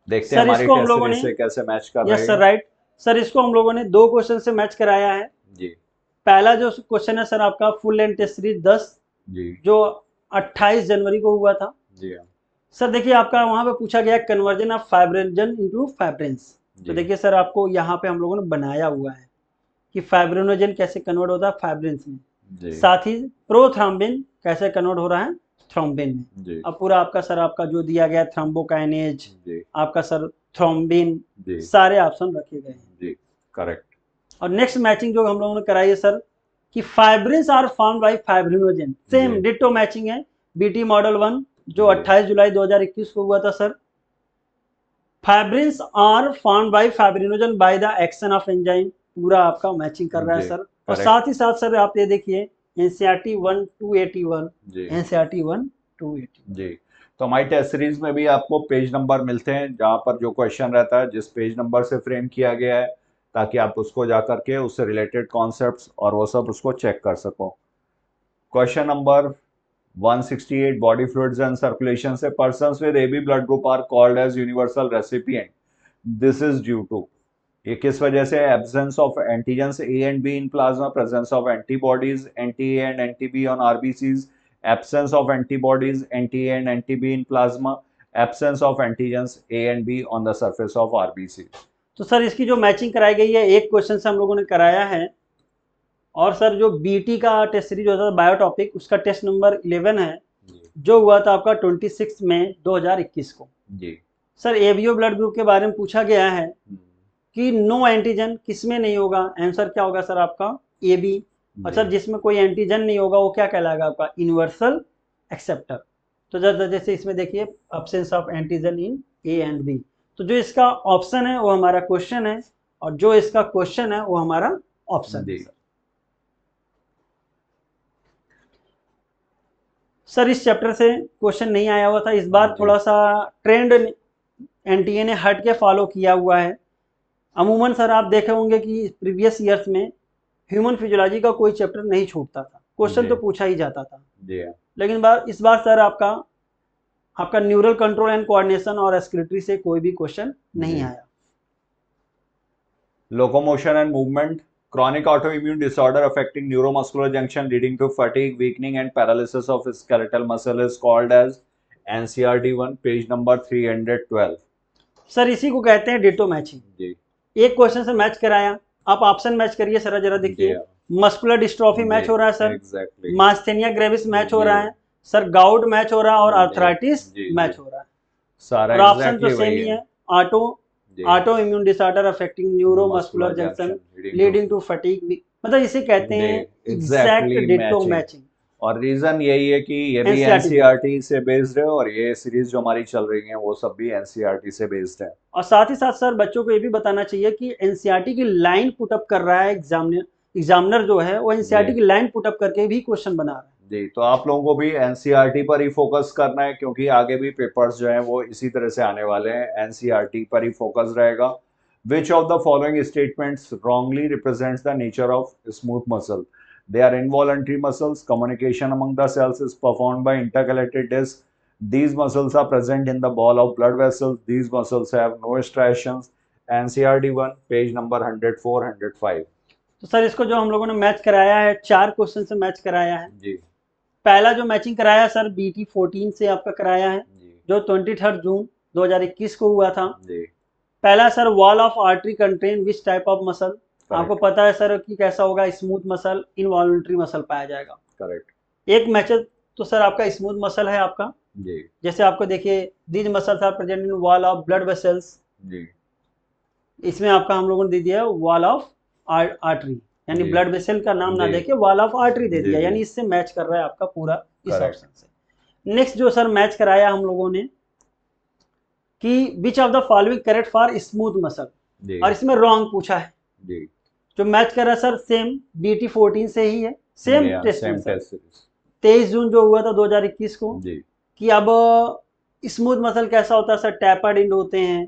देखते हैं हमारी टेस्ट सीरीज से कैसे मैच कर रहे हैं। यस सर, राइट सर, इसको हम लोगों ने 2 क्वेश्चन से मैच कराया है जी। पहला जो क्वेश्चन है सर आपका फुल लेंथ टेस्ट सीरीज 10 जी, जो 28 जनवरी को हुआ था जी। सर देखिए आपका वहां पे पूछा गया conversion of fibrinogen into fibrins. तो देखिए सर आपको यहाँ पे हम लोगों ने बनाया हुआ है कि फाइब्रिनोजन कैसे कन्वर्ट होता है फाइब्रिन्स में, साथ ही प्रोथ्रोम्बिन कैसे कन्वर्ट हो रहा है थ्रोम्बिन में। अब पूरा आपका सर आपका जो दिया गया थ्रोम्बोकाइनेज, आपका सर थ्रोम्बिन, सारे ऑप्शन रखे गए हैं जी, करेक्ट। और नेक्स्ट मैचिंग जो हम लोगों ने कराई है सर कि fibrins are formed by fibrinogen, same ditto matching है बीटी मॉडल 1 जो 28 जुलाई 2021 को हुआ था sir. Fibrins are formed by fibrinogen by the action of enzyme, पूरा आपका मैचिंग कर रहा है सर। और साथ ही साथ सर आप ये देखिए एनसीईआरटी 1 281, एनसीईआरटी 1 280 जी। तो हमारी टेस्ट सीरीज में भी आपको पेज नंबर मिलते हैं जहां पर जो क्वेश्चन रहता है जिस पेज नंबर से फ्रेम किया गया है, ताकि आप उसको जा करके उससे रिलेटेड कॉन्सेप्ट्स और वो सब उसको चेक कर सको। Question number 168 body fluids and circulation से persons with AB blood group are called as universal recipient, this is due to, ये किस वजह से? Absence of antigens A and B in plasma, presence of antibodies anti A and anti B on RBCs, absence of antibodies anti-A and anti-B in plasma, absence of antigens A and B on the surface of RBC। तो सर इसकी जो मैचिंग कराई गई है एक क्वेश्चन से हम लोगों ने कराया है और सर जो बीटी का टेस्ट सीरीज होता था बायोटॉपिक उसका टेस्ट नंबर 11 है जो हुआ था आपका 26 मई 2021 को जी। सर एबीओ ब्लड ग्रुप के बारे में पूछा गया है कि नो एंटीजन किसमें नहीं होगा, आंसर क्या होगा सर आपका ए बी। और सर जिसमें कोई एंटीजन नहीं होगा वो क्या कहलाएगा आपका यूनिवर्सल एक्सेप्टर। तो जैसे इसमें देखिए absence of antigen in A and B, तो जो इसका ऑप्शन है वो हमारा क्वेश्चन है और जो इसका क्वेश्चन है वो हमारा ऑप्शन है। सर इस चैप्टर से क्वेश्चन नहीं आया हुआ था, इस बार थोड़ा सा ट्रेंड एनटीए ने हट के फॉलो किया हुआ है। अमूमन सर आप देखे होंगे कि प्रीवियस ईयर्स में ह्यूमन फिजियोलॉजी का कोई चैप्टर नहीं छूटता था, क्वेश्चन तो पूछा ही जाता था लेकिन इस बार सर आपका न्यूरल कंट्रोल एंड कोऑर्डिनेशन और रेस्पिरेटरी से कोई भी क्वेश्चन नहीं आया। Locomotion and movement, chronic autoimmune disorder affecting neuromuscular junction leading to fatigue, weakening and paralysis of skeletal muscle is called as NCERT 1 page number 312। Sir इसी को कहते हैं डिटो मैचिंग। एक क्वेश्चन से मैच कराया, आप ऑप्शन मैच करिए सर जरा देखिए। मस्कुलर डिस्ट्रोफी मैच हो रहा है सर, मास्थेनिया ग्रेविस मैच हो रहा है सर, गाउट मैच हो रहा है और आर्थराइटिस मैच हो रहा है। सारा और ऑप्शन तो सेम ही है, autoimmune disorder affecting neuromuscular junction leading to fatigue, मतलब इसे कहते हैं एग्जैक्ट डिटो मैचिंग। और रीजन यही है कि ये भी एनसीईआरटी से बेस्ड है और ये सीरीज जो हमारी चल रही है वो सब भी एनसीईआरटी से बेस्ड है। और साथ ही साथ सर बच्चों को ये भी बताना चाहिए कि एनसीईआरटी की लाइन पुटअप कर रहा है एग्जामिनर जो है वो एनसीईआरटी की लाइन पुटअप करके भी क्वेश्चन बना रहा है जी। तो आप लोगों को भी एनसीईआरटी पर ही फोकस करना है क्योंकि आगे भी पेपर्स जो हैं वो इसी तरह से आने वाले हैं, एनसीईआरटी पर ही फोकस रहेगा। विच of the following statements wrongly represents the nature of smooth muscle? They are involuntary muscles. Communication among the cells is performed by intercalated discs. These muscles are present in the ball of blood vessels. These muscles have no striations. NCERT 1 page number 104 105। तो सर इसको जो हम लोगों ने मैच कराया है 4 क्वेश्चन से मैच कराया है जी। पहला जो मैचिंग कराया सर BT 14 से आपका कराया है जो 23 जून 2021 को हुआ था जी। पहला sir wall of artery contain which type of muscle, आपको पता है सर कि कैसा होगा, स्मूथ मसल इनवॉल्यूंटरी मसल पाया जाएगा। करेक्ट। एक मैचेस तो सर आपका स्मूथ मसल है आपका जी। जैसे आपको देखिए these muscles are present in wall of blood vessels जी। इसमें आपका हम लोगों ने दे दिया वॉल ऑफ आर्टरी, यानी ब्लड वेसल का नाम ना देके वॉल ऑफ आर्टरी दे दिया, यानी इससे मैच कर रहा है आपका पूरा इस ऑप्शन से। नेक्स्ट जो सर मैच कराया हम लोगों ने कि which of the following correct for smooth muscle, और इसमें रॉन्ग पूछा है जी। जो मैच कर रहा है सर सेम BT 14 से ही है, सेम टेस्ट 23 जून जो हुआ था 2021 को जी। कि अब स्मूथ मसल कैसा होता है सर, टैपर्ड इंड होते हैं,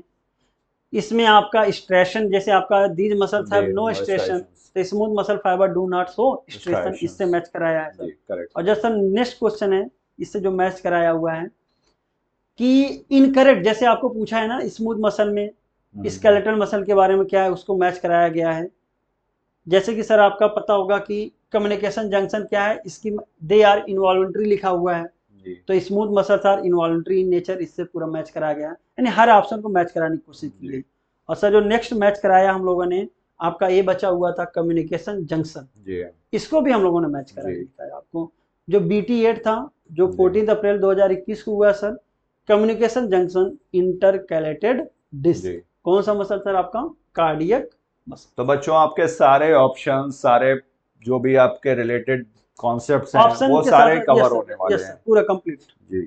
इसमें आपका स्ट्रेशन जैसे आपका these muscles have no striation, तो smooth muscle fibre do not show striation, इससे मैच कराया है सर। और जब सर नेक्स्ट क्वेश्चन है इससे जो मैच कराया हुआ है कि इनकरेक्ट, जैसे आपको पूछा है ना स्मूथ मसल में स्केलेटल मसल के बारे में क्या है, उसको मैच कराया गया है। जैसे कि सर आपका पता होगा कि कम्युनिकेशन जंक्शन क्या है, इसकी दे आर इनवॉल्यूंटरी लिखा हुआ है, तो smooth muscles are involuntary in nature, इससे पूरा मैच कराया गया है, यानी हर ऑप्शन को मैच कराने की कोशिश की गई। और सर जो नेक्स्ट मैच कराया हम लोगों ने, आपका ये बचा हुआ था कम्युनिकेशन जंक्शन, इसको भी हम लोगों ने मैच करा दिया है आपको। जो BT8 था जो 14 अप्रैल 2021 को हुआ sir, communication junction intercalated disc, कौन सा मसल सर आपका, कार्डियक मसल। तो बच्चों आपके सारे ऑप्शन, सारे जो भी आपके रिलेटेड कॉन्सेप्ट्स हैं वो सारे कवर होने वाले हैं, पूरा कंप्लीट जी।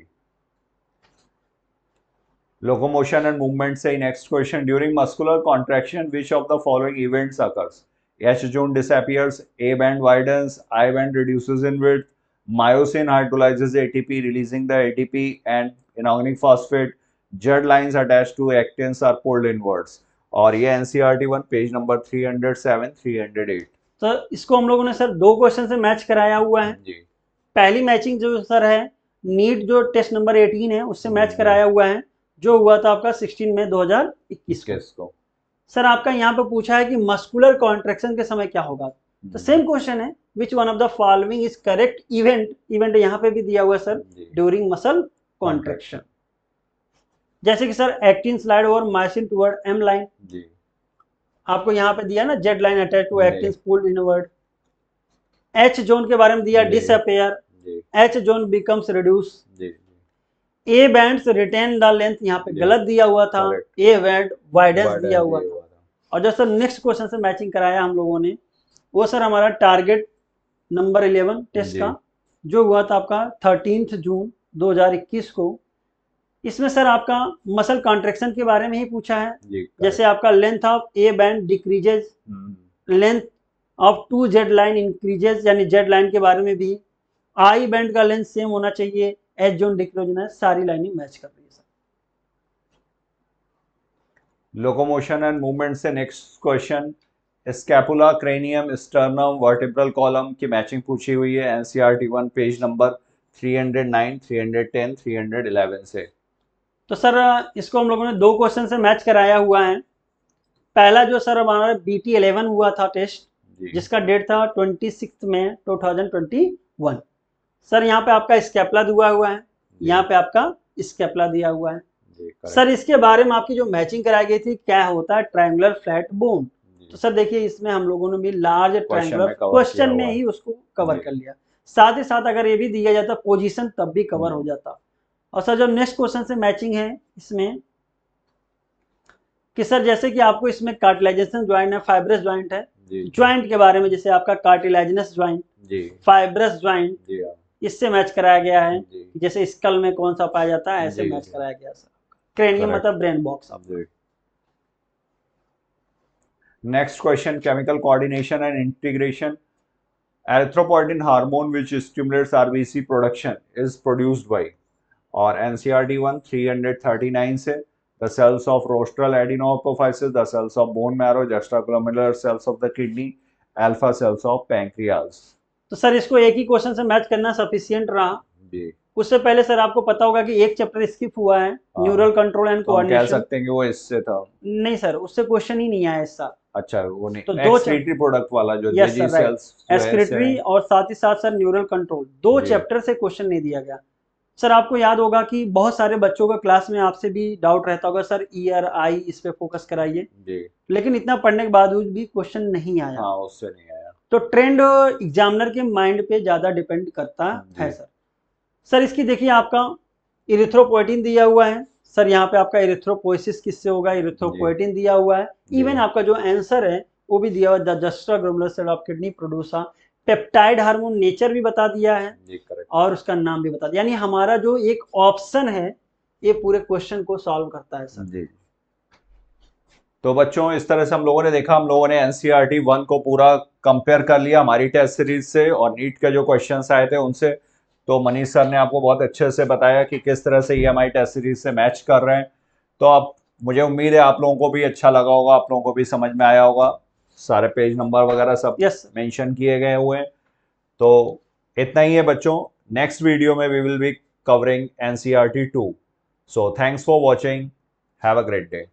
लोकोमोशन एंड मूवमेंट से next question, during muscular contraction which of the following events occurs? H zone disappears, A band widens, I band reduces in width, myosin hydrolyzes ATP releasing the ATP and inorganic phosphate, Z lines attached to actins are pulled inwards। और ये NCERT 1 पेज नंबर 307 308। तो इसको हम लोगों ने सर दो क्वेश्चन से मैच कराया हुआ है जी। पहली मैचिंग जो सर है नीट जो टेस्ट नंबर 18 है उससे मैच कराया हुआ है, जो हुआ था आपका 16 मई 2021 को। सर आपका यहाँ पे पूछा है कि मस्कुलर कॉन्ट्रैक्शन के समय क्या होगा, तो सेम क्वेश्चन है, विच one of the following is correct event यहाँ पे भी दिया हुआ है सर, ड्यूरिंग मसल कॉन्ट्रैक्शन। जैसे कि sir actin slide over myosin toward M line, आपको यहाँ पे दिया ना Z line attach to actin pulled inward. H zone के बारे में दिया disappear, H zone becomes reduce, A bands retain the length, यहाँ पे गलत दिया हुआ था, ए बैंड वाइडेंस दिया हुआ था। और जो सर नेक्स्ट क्वेश्चन से मैचिंग कराया हम लोगों ने, वो सर हमारा टारगेट नंबर 11 टेस्ट का जो हुआ था आपका 13 जून 2021 को। इसमें सर आपका मसल कॉन्ट्रैक्शन के बारे में ही पूछा है, जैसे आपका length of A band decreases, length of 2 Z line increases, यानी जेड लाइन के बारे में भी, आई बैंड का लेंथ सेम होना चाहिए, एच जोन डिक्रीज है, सारी लाइनिंग मैच कर रही है सर। लोकोमोशन एंड मूवमेंट से next question, scapula, cranium, sternum, vertebral column की मैचिंग पूछी हुई है NCERT 1 पेज नंबर 309 310 311 से। तो सर इसको हम लोगों ने दो क्वेश्चन से मैच कराया हुआ है। पहला जो सर हमारा BT11 हुआ था टेस्ट, जिसका डेट था 26 मई 2021। सर यहाँ पे आपका स्कैपुला दिया हुआ है, यहाँ पे आपका स्कैपुला दिया हुआ है। सर इसके बारे में आपकी जो मैचिंग कराई गई थी, क्या होता है ट्रायंगुलर फ्लैट बोन, तो सर देखिए इसमें हम लोगों ने भी लार्ज ट्रायंगुलर क्वेश्चन में ही उसको कवर कर लिया, साथ ही साथ अगर ये भी दिया जाता पोजीशन तब भी कवर हो जाता। और सर जो नेक्स्ट क्वेश्चन से मैचिंग है इसमें कि सर जैसे कि आपको इसमें कार्टिलेजिनस ज्वाइंट है, फाइब्रस ज्वाइंट है, ज्वाइंट के बारे में जैसे आपका कार्टिलेजिनस ज्वाइंट, फाइब्रस ज्वाइंट, इससे मैच कराया गया है। जैसे स्कल में कौन सा पाया जाता है, ऐसे मैच कराया गया सर। क्रेनियम मतलब brain box. Next question, chemical coordination and integration, erythropoietin hormone which stimulates RBC production is produced by, और NCERT 1 339 से, the cells of rostral adenophysis, the cells of bone marrow, juxtaglomerular cells of the kidney, alpha cells of pancreas। तो सर इसको एक ही क्वेश्चन से मैच करना सफिशिएंट रहा जी। उससे पहले सर आपको पता होगा कि एक चैप्टर स्किप हुआ है, न्यूरल कंट्रोल एंड कोऑर्डिनेशन। कह सकते हैं कि वो इससे था, नहीं सर उससे क्वेश्चन ही नहीं आया इस साल। अच्छा वो नहीं, तो दो एक्सक्रीटरी प्रोडक्ट वाला जो जी सेल्स एक्सक्रीटरी और साथ ही साथ सर न्यूरल कंट्रोल, दो चैप्टर से क्वेश्चन नहीं दिया गया। सर आपको याद होगा कि बहुत सारे बच्चों का क्लास में आपसे भी डाउट रहता होगा सर ईयर आई इस पे फोकस कराइए, लेकिन इतना पढ़ने के बावजूद भी क्वेश्चन नहीं आया। हाँ, उससे नहीं आया। तो ट्रेंड एग्जामिनर के माइंड पे ज्यादा डिपेंड करता है सर। सर इसकी देखिए आपका इरिथ्रोपोइटिन दिया हुआ है सर, यहाँ पे आपका इरिथ्रोपोइसिस किससे होगा, इरिथ्रोपोइटिन दिया हुआ है। इवन आपका जो आंसर है वो भी दिया हुआ है, juxtaglomerular cell of kidney produce a, peptide hormone nature भी बता दिया है और उसका नाम भी बता दिया, यानी हमारा जो एक ऑप्शन है ये पूरे क्वेश्चन को सॉल्व करता है सर जी। तो बच्चों इस तरह से हम लोगों ने देखा, हम लोगों ने NCERT 1 को पूरा कंपेयर कर लिया हमारी टेस्ट सीरीज से और नीट के जो क्वेश्चंस आए थे उनसे। तो मनीष सर ने आपको बहुत अच्छे से बताया कि किस तरह से ये हमारी टेस्ट सीरीज से मैच कर रहे हैं। तो अब मुझे उम्मीद है आप लोगों को भी अच्छा लगा होगा, आप लोगों को भी समझ में आया होगा, सारे पेज नंबर वगैरह सब मेंशन किए गए हुए हैं। तो इतना ही है बच्चों, नेक्स्ट वीडियो में we will be covering NCERT 2. So thanks for watching. Have a great day.